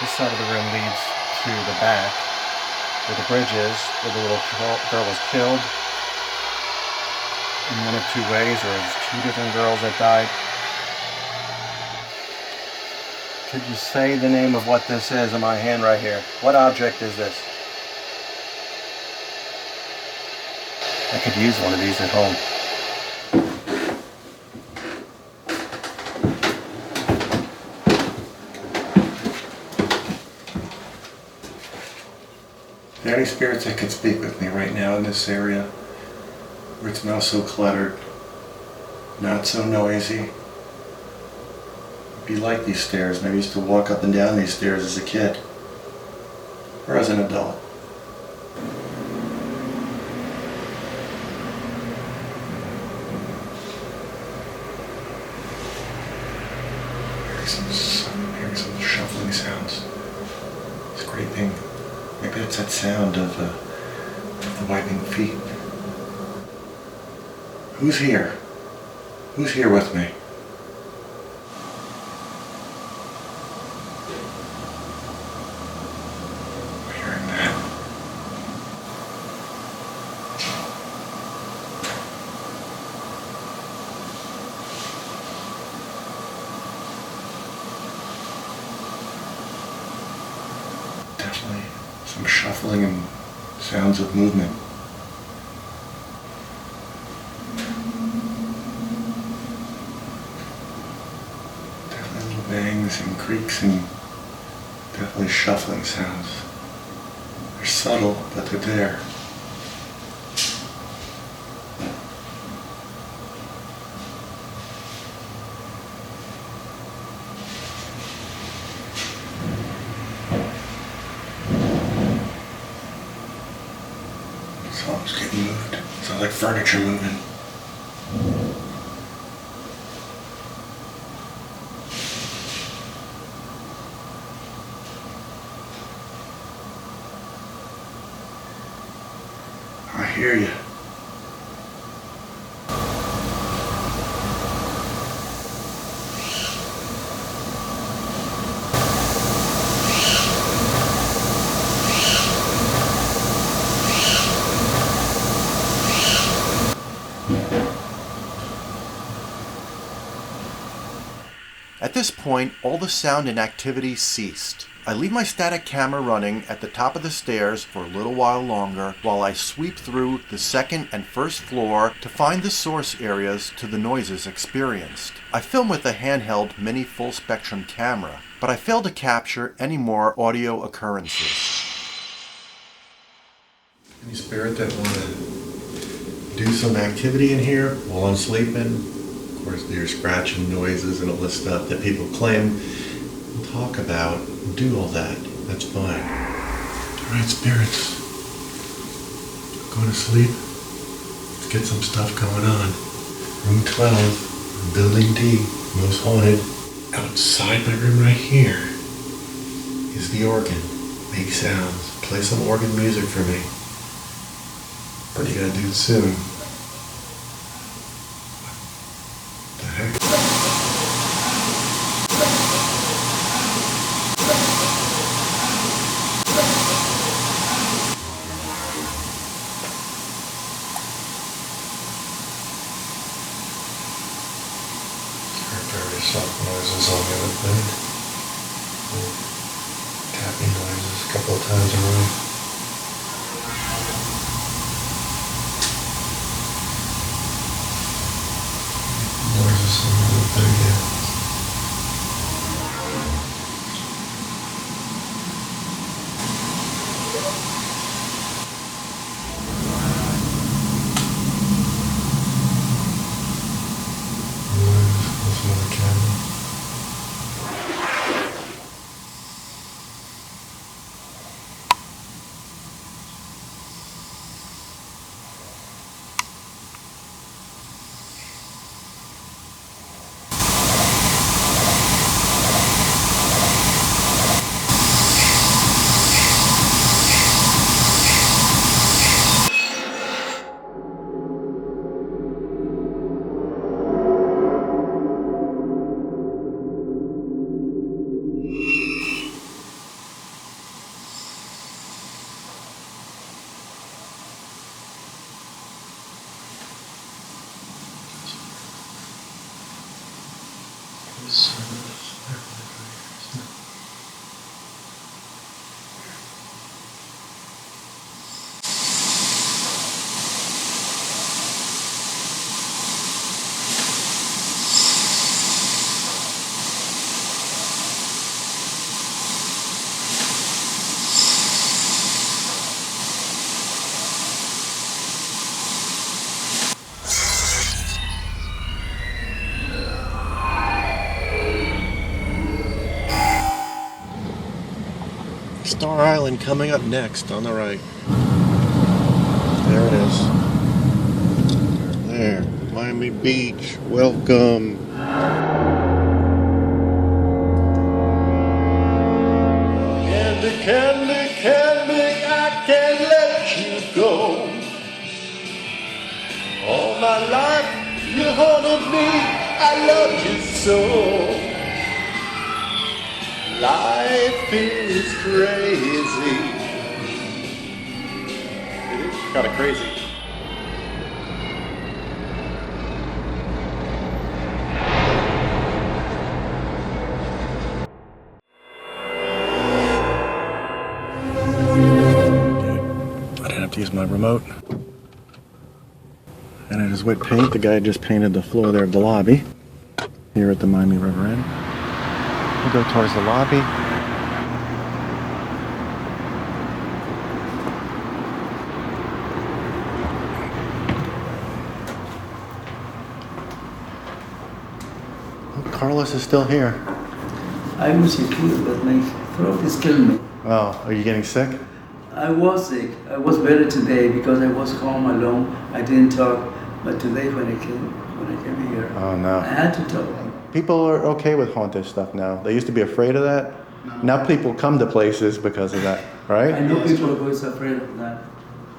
This side of the room leads to the back, where the bridge is, where the little girl was killed in one of 2 ways, or it's 2 different girls that died. Could you say the name of what this is in my hand right here? What object is this? I could use one of these at home. Are there any spirits that could speak with me right now in this area where it's not so cluttered, not so noisy? It'd be like these stairs. Maybe I used to walk up and down these stairs as a kid or as an adult. I'm hearing some shuffling sounds. Scraping. Maybe it's that sound of the wiping feet. Who's here? Who's here with me? I'm hearing that. Definitely some shuffling and Sounds of movement. Definitely little bangs and creaks and definitely shuffling sounds. They're subtle, but they're there. Something's getting moved. Sounds like furniture moving. I hear you. At this point, all the sound and activity ceased. I leave my static camera running at the top of the stairs for a little while longer while I sweep through the second and first floor to find the source areas to the noises experienced. I film with a handheld mini full spectrum camera, but I fail to capture any more audio occurrences. Any spirit that want to do some activity in here while I'm sleeping? Of course, there's scratching noises and all this stuff that people claim and talk about. Do all that. That's fine. Alright, spirits. Go to sleep. Let's get some stuff going on. Room 12, Building D, most haunted. Outside my room right here is the organ. Make sounds. Play some organ music for me. But you gotta do it soon. What the heck? Very soft noises on the other bed. Tapping noises a couple of times in a row. Noises on the other bed again. Star Island coming up next on the right. There it is. There. Miami Beach. Welcome. Candy, candy, candy, I can't let you go. All my life you haunted me, I loved you so. Life is crazy. It is kind of crazy. Dude, I don't remote. And it is wet paint. The guy just painted the floor there of the lobby here at the Miami River Inn. We'll go towards the lobby. Oh, Carlos is still here. I was sick too, but my throat is killing me. Oh, are you getting sick? I was sick. I was better today because I was home alone. I didn't talk. But today when I came here, Oh no. I had to talk. People are okay with haunted stuff now. They used to be afraid of that. Now people come to places because of that, I right? know people who is afraid of that.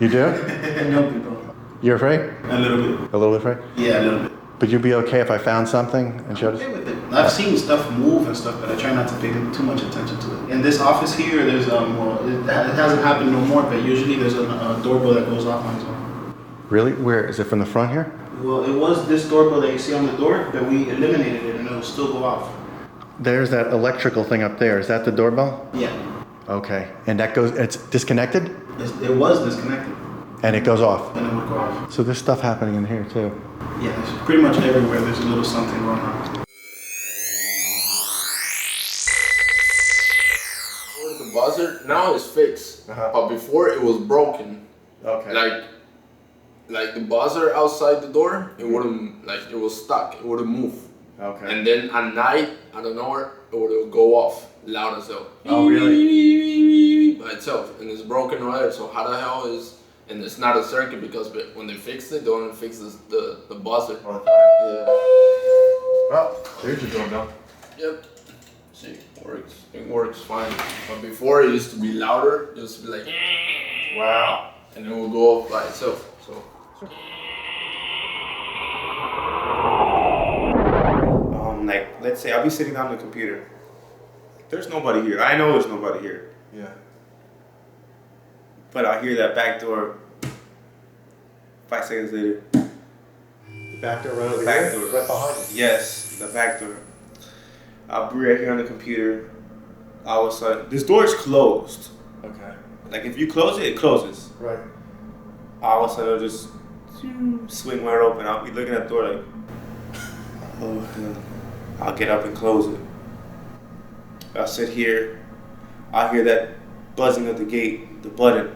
You do? I know people. You're afraid? A little bit. A little bit afraid? Yeah, a little bit. But you'd be okay if I found something and showed Okay us? with it. I've seen stuff move and stuff, but I try not to pay too much attention to it. In this office here, there's well, it hasn't happened no more, but usually there's a doorbell that goes off on its own. Really? Where? Is it from the front here? Well, it was this doorbell that you see on the door, but we eliminated it and it'll still go off. There's that electrical thing up there. Is that the doorbell? Yeah, Okay. And that goes, it's disconnected? it was disconnected And it goes off. and it would go off. So there's stuff happening in here too. Yeah, it's pretty much everywhere there's a little something going on. The buzzer now is fixed, Uh-huh. but before it was broken. Okay. Like the buzzer outside the door, it wouldn't, like it was stuck, it wouldn't move. Okay. And then at night, out of nowhere, it would go off loud as hell. Oh, really? By itself, and it's broken wire. So how the hell is? And it's not a circuit because when they fixed it, they only fixed the buzzer. Yeah. Well, there's your doorbell. Yep. See, it works fine. But before it used to be louder. It used to be like, wow, and it would go off by itself. So. Like, let's say I'll be sitting on the computer. There's nobody here. I know there's nobody here. Yeah. But I'll hear that back door 5 seconds later. The back door right over The back here? door. Right behind you. Yes, the back door. I'll be right here on the computer. All of a sudden, this door is closed. Okay. Like, if you close it, it closes. Right. All of a sudden, it'll just swing wide open. I'll be looking at the door like, oh, I'll get up and close it. I'll sit here. I'll hear that buzzing of the gate, the button.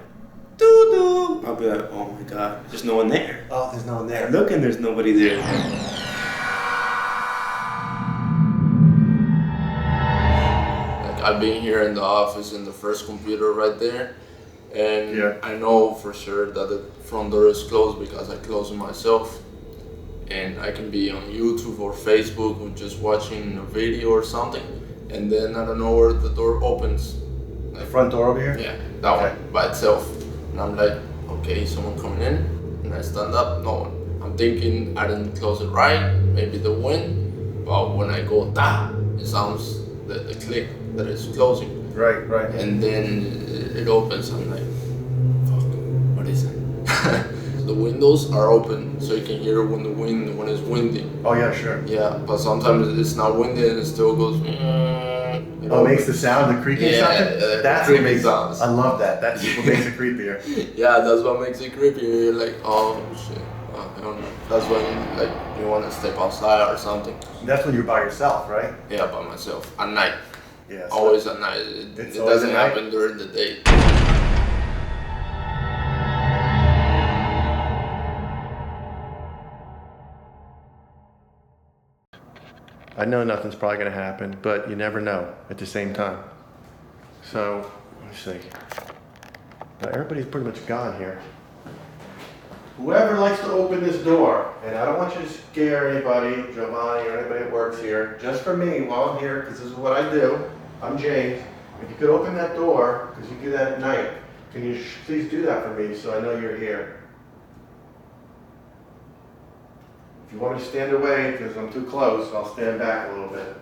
Doo-doo. I'll be like, oh my God, there's no one there. Oh, there's no one there. Look, and there's nobody there. Like I've been here in the office in the first computer right there, and Yeah. I know for sure that the front door is closed because I closed it myself. And I can be on YouTube or Facebook or just watching a video or something, and then I don't know where the door opens. The front door over here? Yeah, that Okay. one by itself. And I'm like, okay, someone coming in, and I stand up, no one. I'm thinking I didn't close it right, maybe the wind, but when I go da, it sounds the click that it's closing. Right, right. And then it opens, I'm like, fuck, what is it? The windows are open, so you can hear when it's windy. Oh, yeah, sure. Yeah, but sometimes it's not windy and it still goes. Oh, it makes the sound, the creaking Yeah, sound? the That's creaking what makes sounds. I love that. That's what makes it creepier. Yeah, that's what makes it creepy. You're like, oh shit, I don't know. That's when like you want to step outside or something. That's when you're by yourself, right? Yeah, by myself at night. Yes. Always at night. It It's always doesn't at night? happen during the day. I know nothing's probably going to happen, but you never know at the same time. So, let's see. Now, everybody's pretty much gone here. Whoever likes to open this door, and I don't want you to scare anybody, Giovanni or anybody that works here, just for me while I'm here, because this is what I do. I'm James. If you could open that door, because you do that at night, can you please do that for me so I know you're here? If you want me to stand away because I'm too close, I'll stand back a little bit.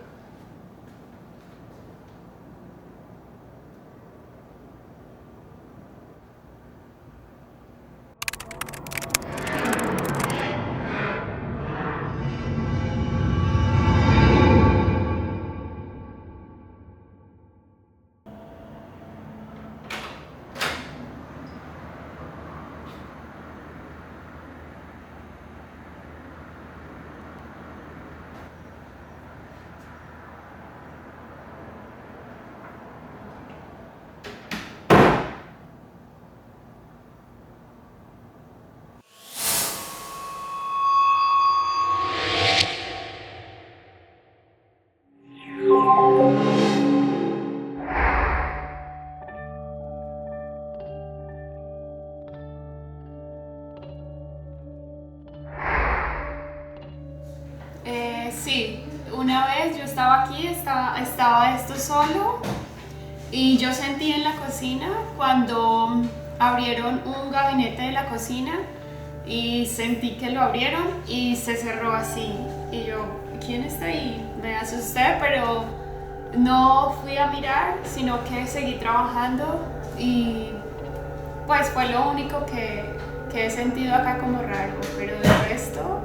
Sí, una vez yo estaba aquí, estaba esto solo y yo sentí en la cocina cuando abrieron un gabinete de la cocina y sentí que lo abrieron y se cerró así. Y yo, ¿quién está ahí? Me asusté, pero no fui a mirar, sino que seguí trabajando y pues fue lo único que he sentido acá como raro, pero de resto,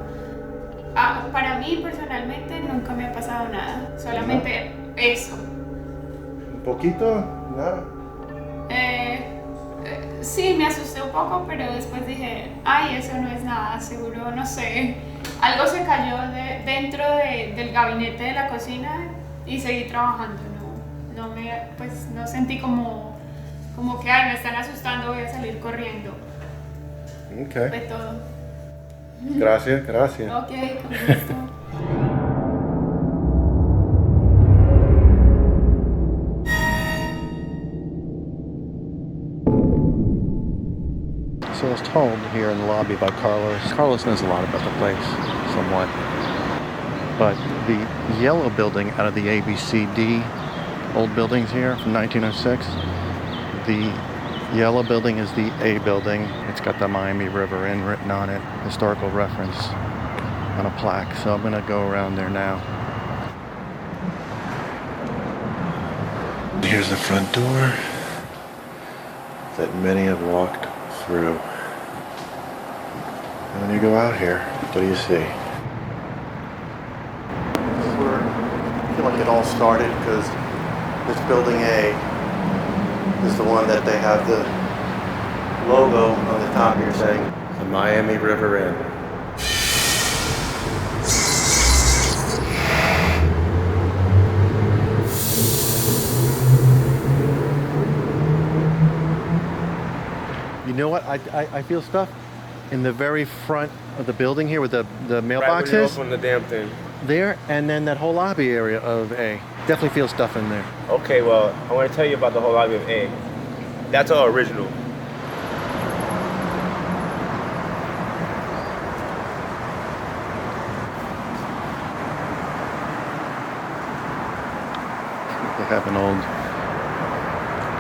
para mí personalmente nunca me ha pasado nada, solamente eso. ¿Un poquito? Nada. Sí, me asusté un poco, pero después dije, ay, eso no es nada, seguro, no sé, algo se cayó dentro del gabinete de la cocina y seguí trabajando, no sentí como que, ay, me están asustando, voy a salir corriendo. Okay. Fue todo. Gracias. Ok, con gusto. So I was told here in the lobby by Carlos. Carlos knows a lot about the place, somewhat. But the yellow building out of the ABCD old buildings here from 1906, the yellow building is the A building. It's got the Miami River Inn written on it, historical reference on a plaque. So I'm gonna go around there now. Here's the front door that many have walked through. And when you go out here, what do you see? I feel like it all started because this building A is the one that they have the logo on the top here saying the Miami River Inn. You know what? I feel stuff in the very front of the building here with the mailboxes. Right when you open the damn thing. There, and then that whole lobby area of A. Definitely feel stuff in there. Okay, well, I want to tell you about the whole lobby of A. That's all original. They have an old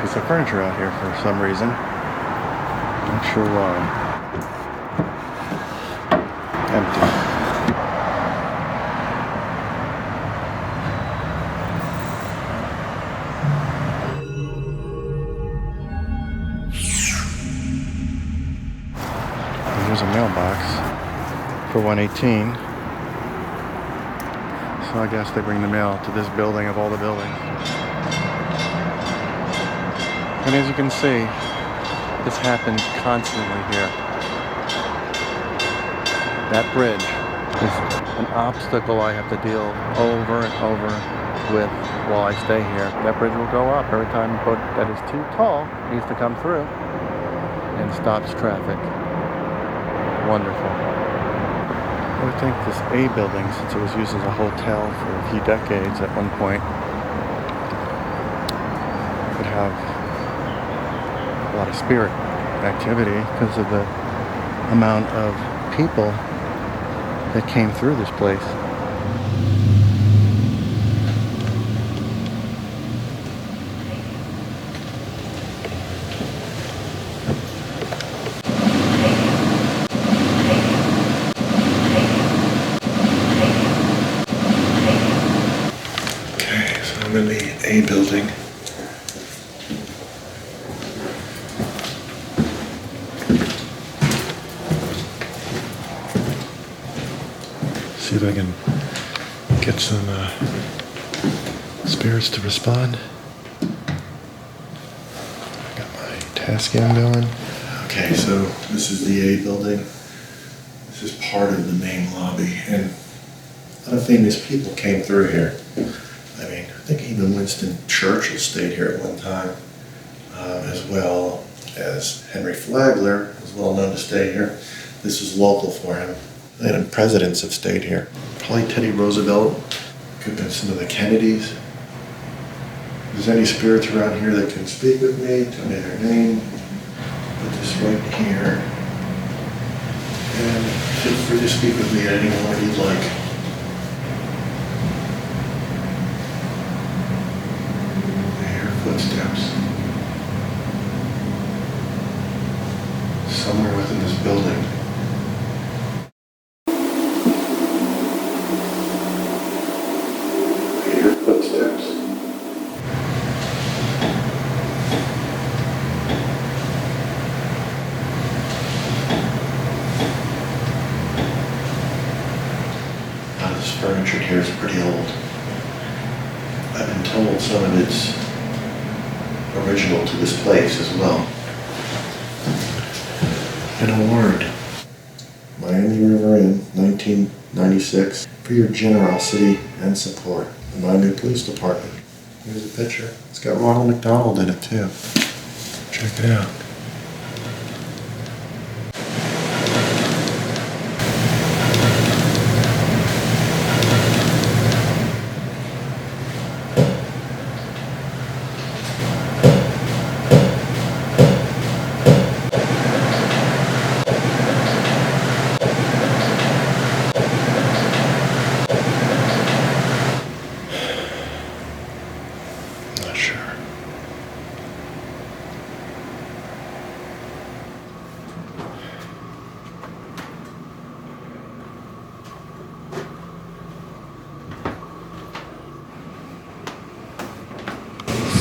piece of furniture out here for some reason. Not sure why. Empty. There's a mailbox for 118. So I guess they bring the mail to this building of all the buildings. And as you can see, this happens constantly here. That bridge is an obstacle I have to deal over and over with while I stay here. That bridge will go up every time a boat that is too tall needs to come through and stops traffic. Wonderful. I would think this A building, since it was used as a hotel for a few decades at one point, would have a lot of spirit activity because of the amount of people that came through this place. I'm in the A building. See if I can get some spirits to respond. I got my task cam going. Okay, so this is the A building. This is part of the main lobby, and a lot of famous people came through here. I mean, I think even Winston Churchill stayed here at one time, as well as Henry Flagler was well known to stay here. This is local for him. And presidents have stayed here. Probably Teddy Roosevelt, could have been some of the Kennedys. If there's any spirits around here that can speak with me, tell me their name. Put this right here. And feel free to speak with me at any moment you'd like. steps. Now this furniture here is pretty old. I've been told some of it's original to this place as well. And a word. Miami River Inn, 1996. For your generosity and support. The Miami Police Department. Here's a picture. It's got Ronald McDonald in it too. Check it out. Not sure.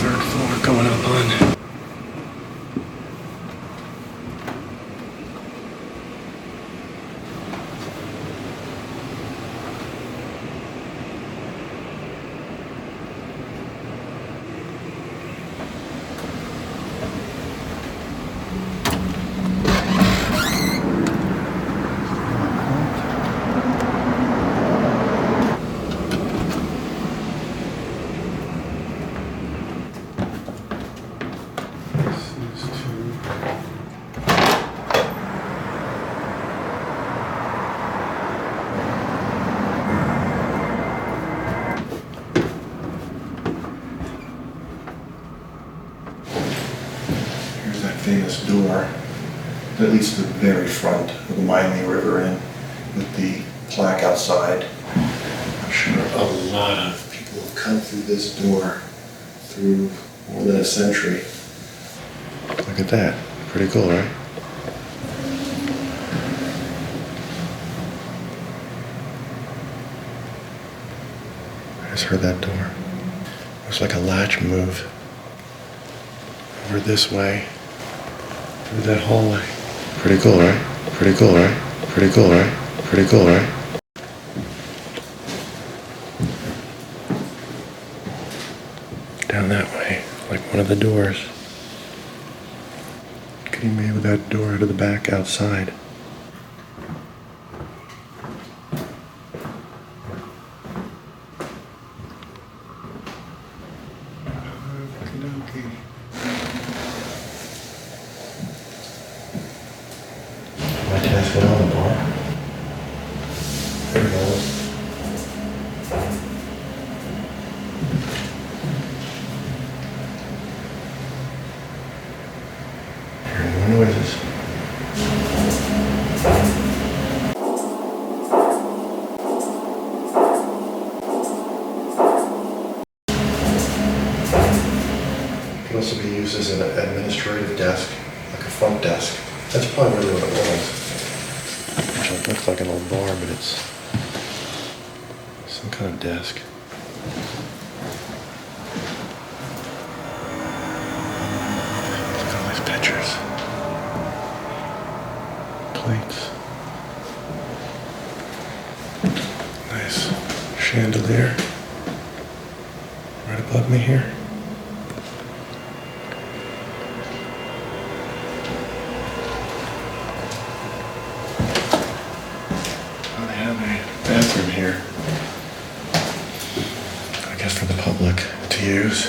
Third floor going up on. Here's that famous door, at least the very front of the Miami River Inn, with the plaque outside. I'm sure a lot of people have come through this door through more than a century. Look at that. Pretty cool, right? I just heard that door. Looks like a latch move. Over this way. Through that hallway. Pretty cool, right? Pretty cool, right? Pretty cool, right? Pretty cool, right? Down that way, like one of the doors. Can you maybe that door to the back outside? My test went on the bar. There we go. Hearing more noises. Can also be used as an administrative desk, like a front desk. That's probably really what it was. It looks like an old bar, but it's some kind of desk. Look at all these pictures. Plates. Nice chandelier right above me here. Bathroom here. I guess for the public to use.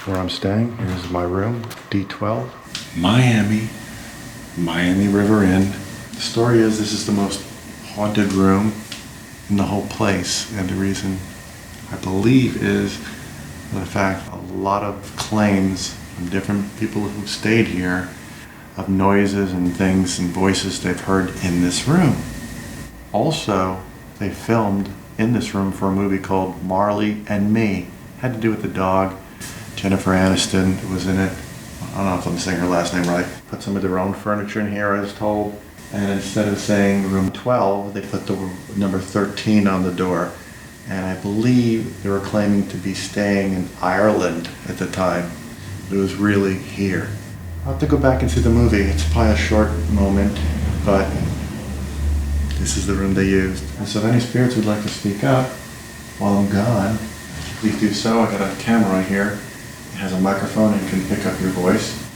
Where I'm staying, here's my room, D12, Miami River Inn. The story is this is the most haunted room in the whole place, and the reason I believe is In fact, a lot of claims from different people who stayed here of noises and things and voices they've heard in this room. Also, they filmed in this room for a movie called Marley and Me. Had to do with the dog. Jennifer Aniston was in it. I don't know if I'm saying her last name right. Put some of their own furniture in here, I was told. And instead of saying room 12, they put the number 13 on the door. And I believe they were claiming to be staying in Ireland at the time. It was really here. I'll have to go back and see the movie. It's probably a short moment, but this is the room they used. And so if any spirits would like to speak up while I'm gone, please do so. I got a camera right here. It has a microphone and can pick up your voice.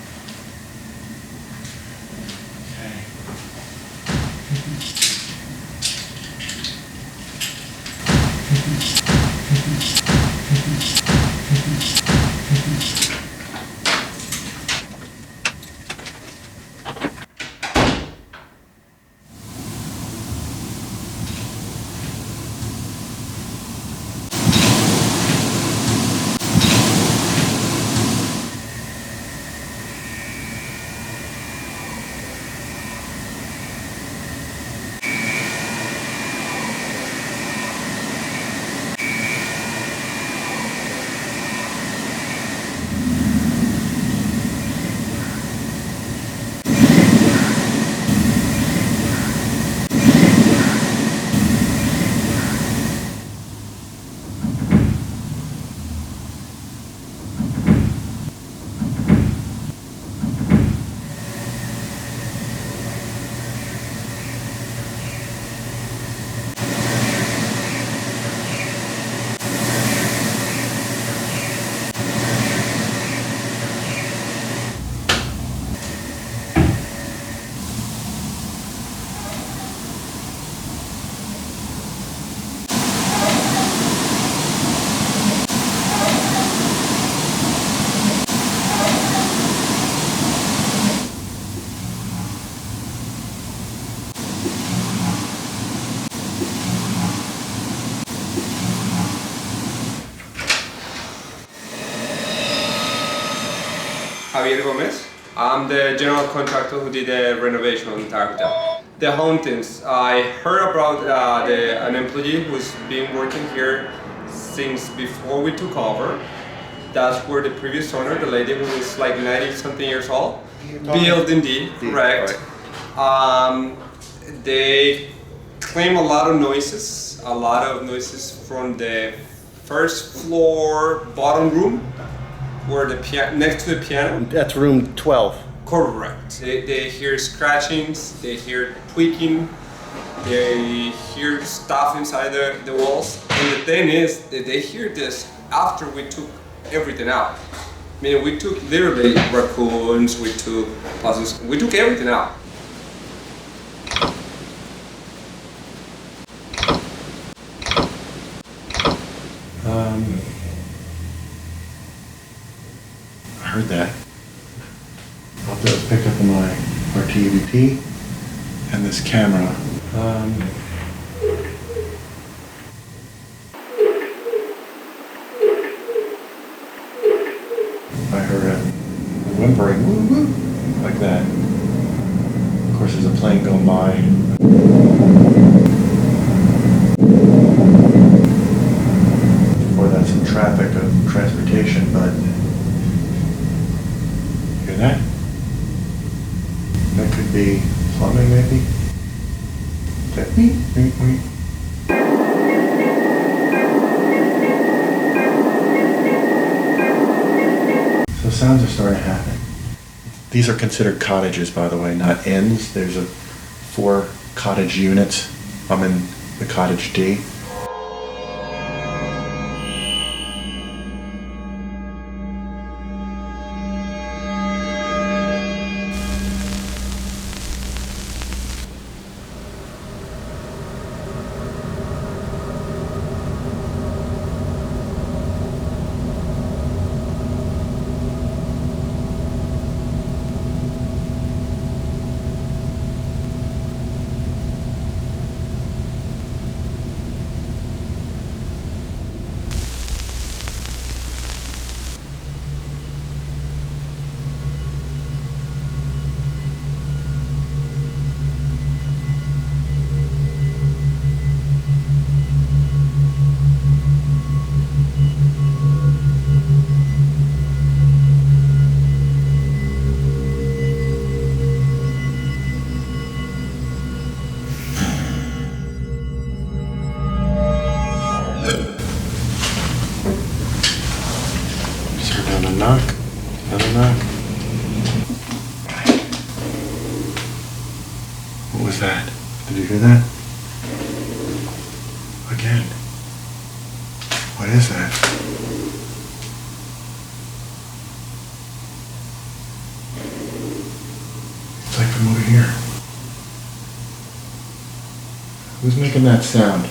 Javier Gomez. I'm the general contractor who did the renovation on the entire hotel. The hauntings, I heard about an employee who's been working here since before we took over. That's where the previous owner, the lady who was like 90-something years old, built indeed, correct. They claim a lot of noises from the first floor bottom room, where the next to the piano. That's room 12. Correct. They hear scratchings, they hear tweaking, they hear stuff inside the walls. And the thing is that they hear this after we took everything out. I mean, we took literally raccoons, we took possums, we took everything out. I heard that. What that was picked up on my RTVP and this camera. I heard a whimpering woo woo like that. Of course, there's a plane going by. Before that, some traffic of transportation, but hear that? That could be plumbing, maybe? Is that me? So sounds are starting to happen. These are considered cottages, by the way, not inns. There's 4 cottage units. I'm in the Cottage D. Another knock. Another knock. What was that? Did you hear that? Again. What is that? It's like from over here. Who's making that sound?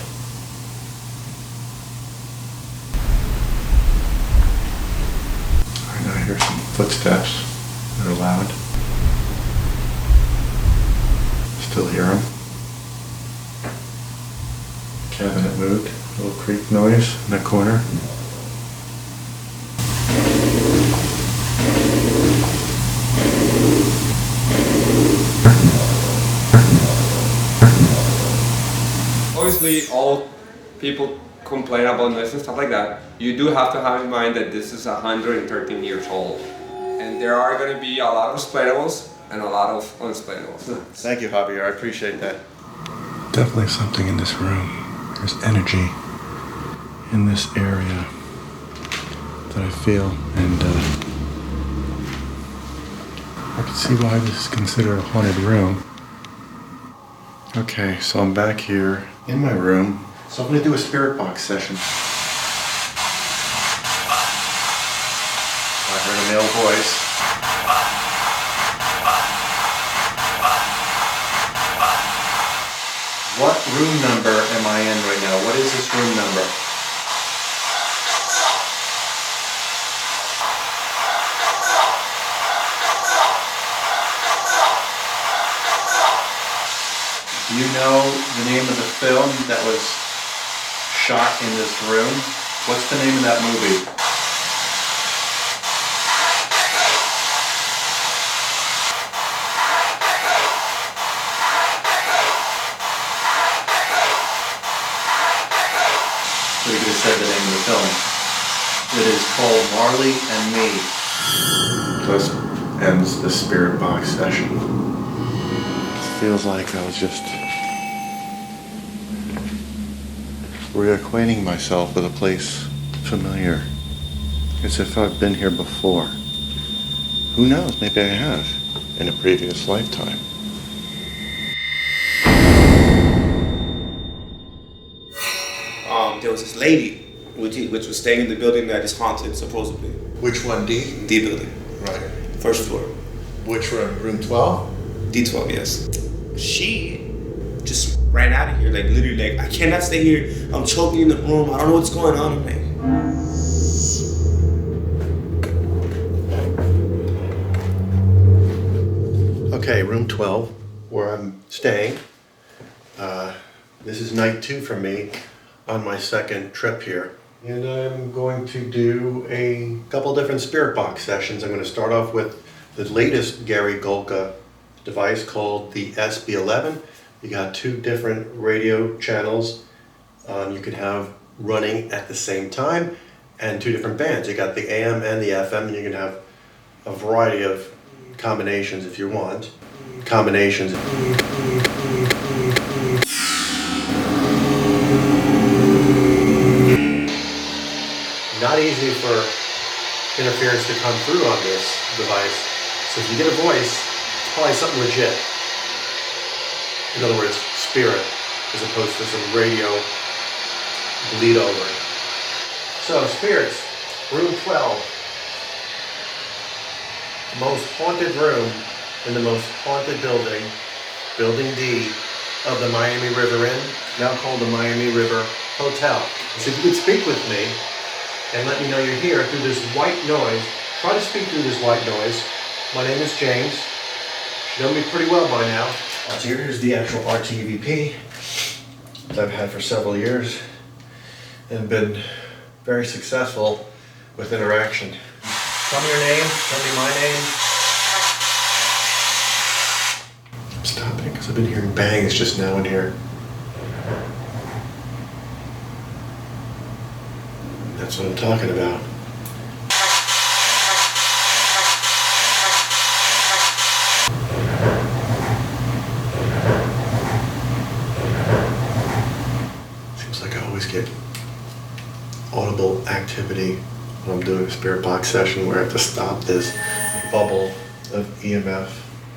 Alright, now I hear some footsteps that are loud. Still hear them. Cabinet moved. A little creak noise in that corner. Obviously, all people complain about noise and stuff like that. You do have to have in mind that this is 113 years old. And there are going to be a lot of explainables and a lot of unexplainables. Thank you, Javier. I appreciate that. Definitely something in this room. There's energy in this area that I feel, and I can see why this is considered a haunted room. Okay, so I'm back here in my room. So I'm going to do a spirit box session. I heard a male voice. What room number am I in right now? What is this room number? Do you know the name of the film that was shot in this room? What's the name of that movie? So you could have said the name of the film. It is called Marley and Me. Thus ends the spirit box session. Feels like I was just reacquainting myself with a place familiar. As if I've been here before. Who knows, maybe I have in a previous lifetime. There was this lady which was staying in the building that is haunted, supposedly. Which one, D? D building. Right. First floor. Which room? Room 12? D12, yes. She just ran out of here, like literally, like, I cannot stay here. I'm choking in the room. I don't know what's going on. I'm like, okay, room 12, where I'm staying. This is night 2 for me on my second trip here. And I'm going to do a couple different spirit box sessions. I'm going to start off with the latest Gary Golka device called the SB11. You got 2 different radio channels you can have running at the same time, and 2 different bands. You got the AM and the FM, and you can have a variety of combinations if you want. Combinations. Not easy for interference to come through on this device. So if you get a voice, it's probably something legit. In other words, spirit, as opposed to some radio bleed over. So spirits, room 12. Most haunted room in the most haunted building, building D of the Miami River Inn, now called the Miami River Hotel. So if you could speak with me and let me know you're here through this white noise, try to speak through this white noise. My name is James. You know me pretty well by now. So here's the actual RTVP that I've had for several years and been very successful with interaction. Tell me your name, tell me my name. I'm stopping because I've been hearing bangs just now in here. That's what I'm talking about. Seems like I always get audible activity when I'm doing a spirit box session where I have to stop this bubble of EMF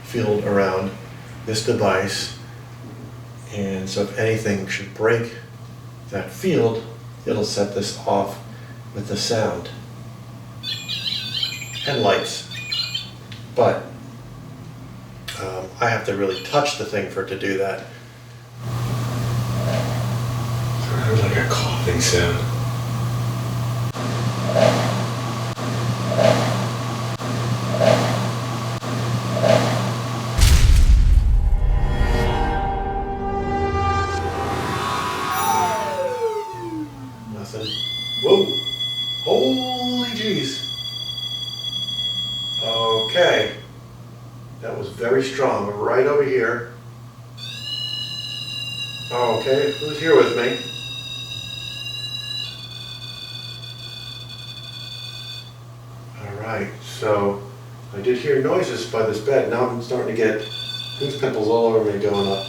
field around this device. And so if anything should break that field, it'll set this off with the sound and lights. But I have to really touch the thing for it to do that. So there's like a coughing sound. Nothing. Whoa! Holy jeez! Okay. That was very strong. We're right over here. Okay, who's here with me? Alright, so I did hear noises by this bed. Now I'm starting to get goose pimples all over me going up.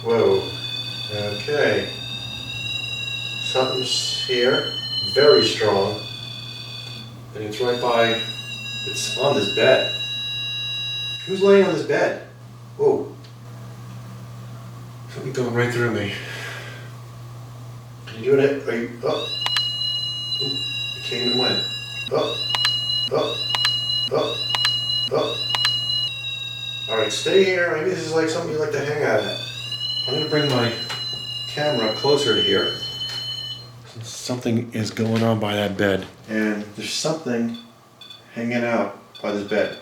Whoa. Okay. Something's here. Very strong. And it's right by, it's on this bed. Who's laying on this bed? Whoa. Something going right through me. Are you doing it? Are you, oh. Ooh, it came and went. Oh, oh, oh, oh. Alright, stay here. Maybe this is like something you like to hang out at. I'm gonna bring my camera closer to here. Something is going on by that bed. And there's something hanging out by this bed.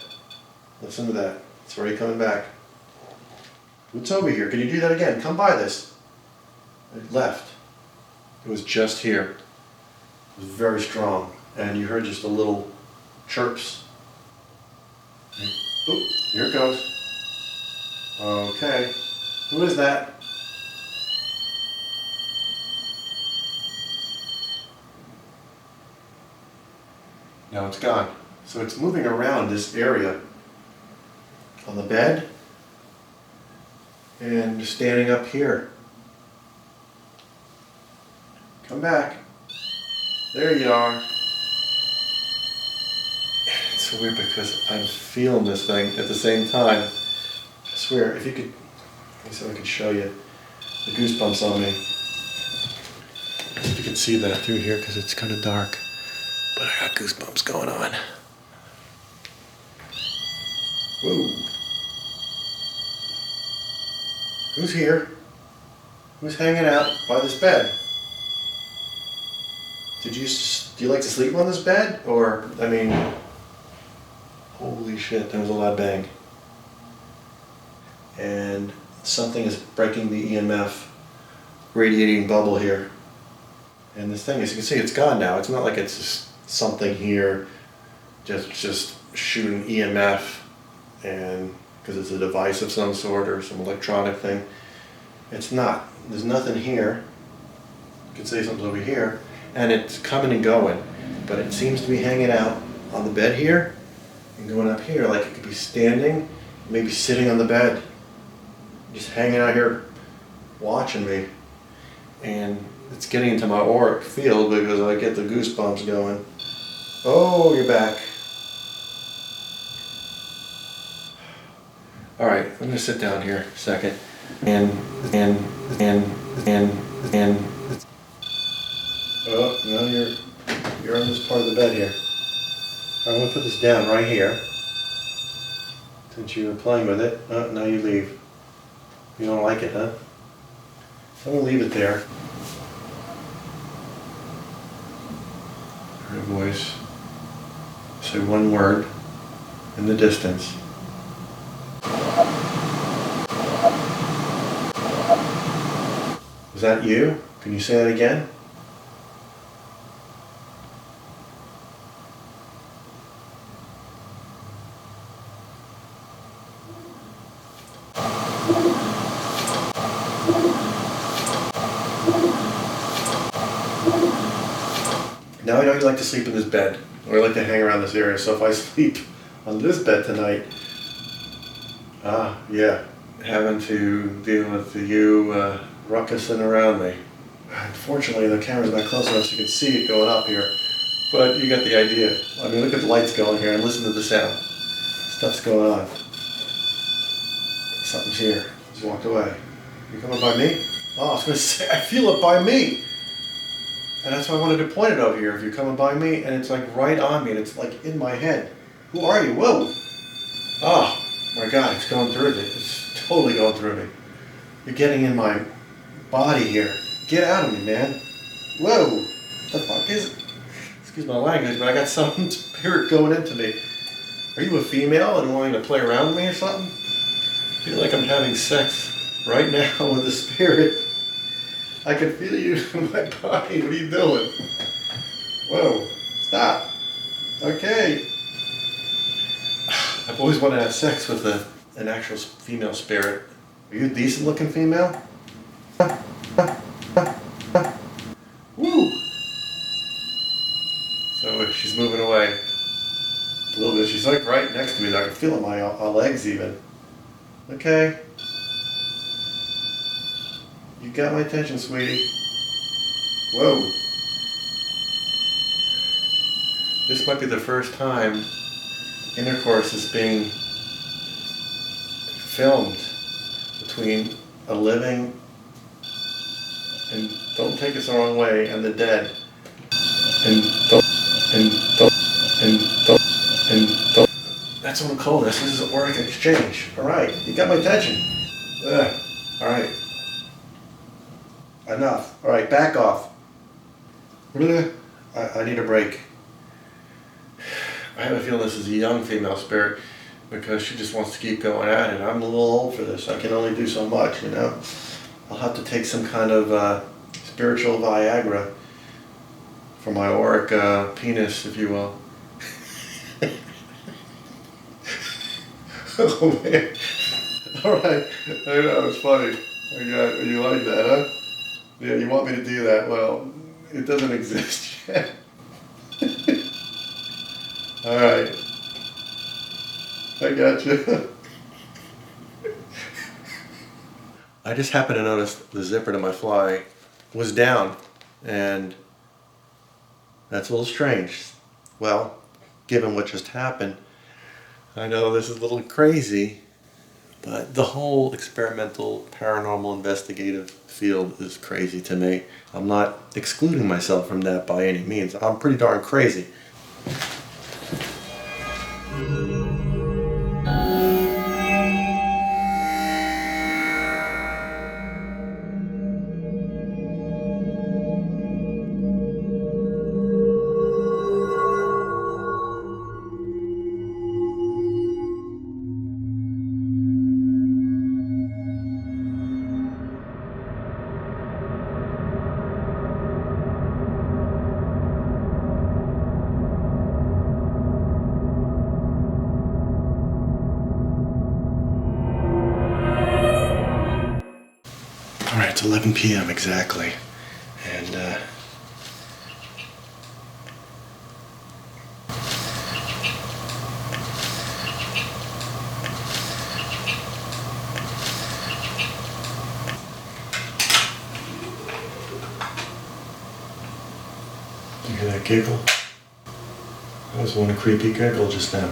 Listen to that. It's already coming back. What's over here? Can you do that again? Come by this. It left. It was just here. It was very strong. And you heard just a little chirps. Oop, here it goes. Okay. Who is that? Now it's gone. So it's moving around this area on the bed and standing up here. Come back. There you are. It's so weird because I'm feeling this thing at the same time. I swear, if you could, let me see if I can show you the goosebumps on me. If you can see that through here because it's kind of dark. But I got goosebumps going on. Whoa. Who's here? Who's hanging out by this bed? Do you like to sleep on this bed? Or, I mean, holy shit, that was a loud bang. And something is breaking the EMF radiating bubble here. And this thing, as you can see, it's gone now. It's not like it's just something here just shooting EMF, and because it's a device of some sort or some electronic thing. It's not. There's nothing here. You could say something's over here, and it's coming and going, but it seems to be hanging out on the bed here and going up here, like it could be standing, maybe sitting on the bed, just hanging out here watching me. And it's getting into my auric field because I get the goosebumps going. Oh, you're back. All right, I'm gonna sit down here a second. And. Oh, no, you're on this part of the bed here. I'm gonna put this down right here. Since you were playing with it. Oh, now you leave. You don't like it, huh? I'm gonna leave it there. Her voice. Say one word in the distance. Was that you? Can you say that again? Now I know you like to sleep in this bed, or like to hang around this area, so if I sleep on this bed tonight, yeah, having to deal with you ruckusing around me. Unfortunately, the camera's not close enough so you can see it going up here. But you get the idea. I mean, look at the lights going here and listen to the sound. Stuff's going on. Something's here. Just walked away. You coming by me? Oh, I was going to say, I feel it by me. And that's why I wanted to point it over here. If you're coming by me and it's like right on me and it's like in my head. Who are you? Whoa. Oh, my God, it's going through me. It's totally going through me. You're getting in my body here. Get out of me, man. Whoa. What the fuck is it? Excuse my language, but I got some spirit going into me. Are you a female and wanting to play around with me or something? I feel like I'm having sex right now with a spirit. I can feel you in my body. What are you doing? Whoa. Stop. Okay. I've always wanted to have sex with an actual female spirit. Are you a decent looking female? Woo! So she's moving away a little bit. She's like right next to me. I can feel it in my legs even. Okay. You got my attention, sweetie. Whoa. This might be the first time intercourse is being filmed between a living, and don't take this the wrong way, and the dead. That's what I'm calling this. This is a work exchange. Alright, you got my attention. Alright. Enough. Alright, back off. I need a break. I have a feeling this is a young female spirit because she just wants to keep going at it. I'm a little old for this. I can only do so much, you know. I'll have to take some kind of spiritual Viagra for my auric penis, if you will. Oh man. Alright. I know, it's funny. You like that, huh? Yeah, you want me to do that? Well, it doesn't exist yet. Alright. I got you. I just happened to notice the zipper to my fly was down, and that's a little strange. Well, given what just happened, I know this is a little crazy, but the whole experimental paranormal investigative field is crazy to me. I'm not excluding myself from that by any means. I'm pretty darn crazy. Alright, it's 11 p.m. exactly, and you hear that giggle? That was one creepy giggle just now.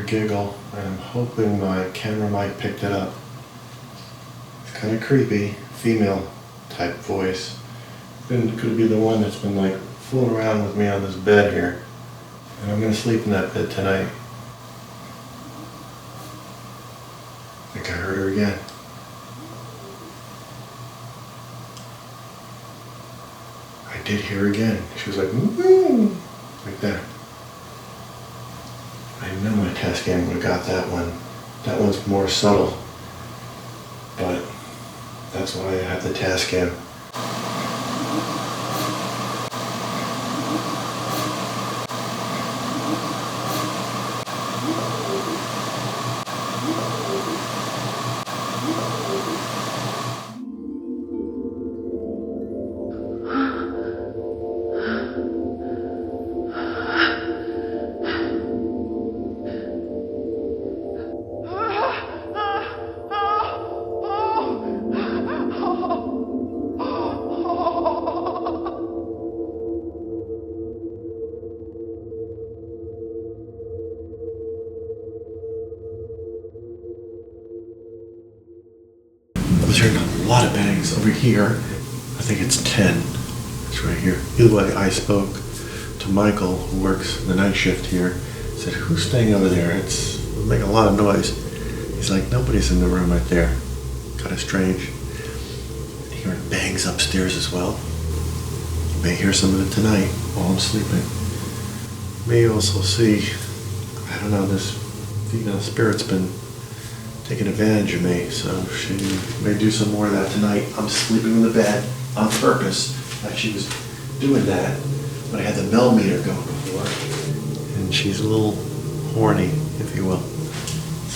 Giggle, and I'm hoping my camera mic picked it up. It's kind of creepy, female type voice. Could be the one that's been like fooling around with me on this bed here. And I'm gonna sleep in that bed tonight. I think I heard her again. I did hear her again. She was like, woo, like that. I know my test cam would have got that one. That one's more subtle. But that's why I have the test cam. hearing a lot of bangs over here. I think it's 10. It's right here. Either way, I spoke to Michael, who works the night shift here. I said, who's staying over there? It's making a lot of noise. He's like, nobody's in the room right there. Kind of strange. Hearing bangs upstairs as well. You may hear some of it tonight while I'm sleeping. May also see, I don't know, this female spirit's been taking advantage of me, so she may do some more of that tonight. I'm sleeping in the bed on purpose, like she was doing that, but I had the millimeter going before, and she's a little horny, if you will.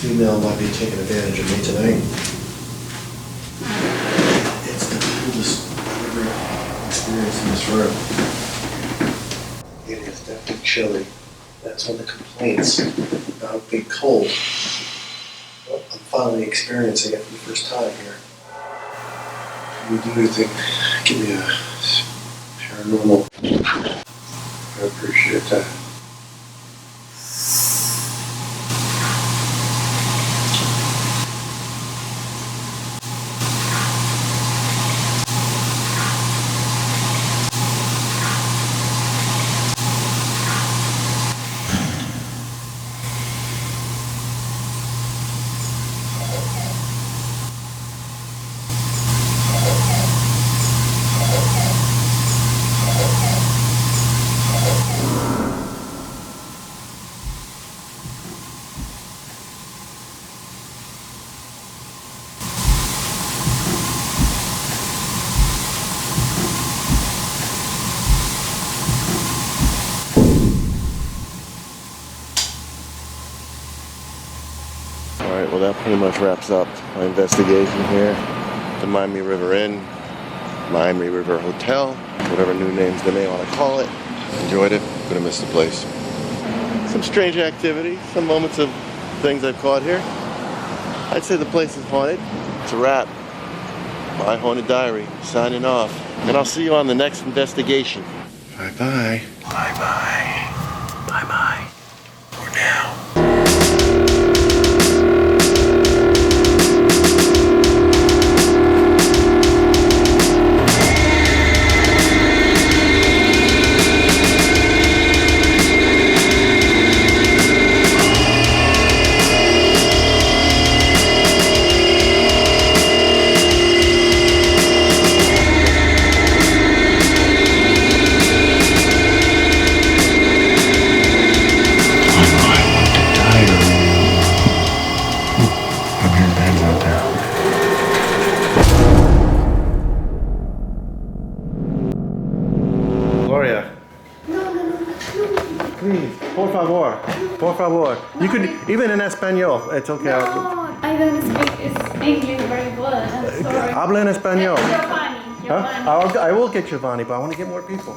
Female might be taking advantage of me tonight. It's the coolest I've ever experienced in this room. It is definitely chilly. That's one of the complaints about being cold. Well, I'm finally experiencing it for the first time here. Can you do anything? Give me a paranormal. I appreciate that. Alright, well that pretty much wraps up my investigation here at the Miami River Inn, Miami River Hotel, whatever new names they may want to call it. Enjoyed it, gonna miss the place. Some strange activity, some moments of things I've caught here. I'd say the place is haunted. It's a wrap. My Haunted Diary, signing off. And I'll see you on the next investigation. Bye-bye. Bye-bye. Bye-bye. For now. Por favor. You could, even in Espanol, it's okay. No, I don't speak English very good. I'm sorry. Habla en Español. Giovanni. Huh? I will get Giovanni, but I want to get more people.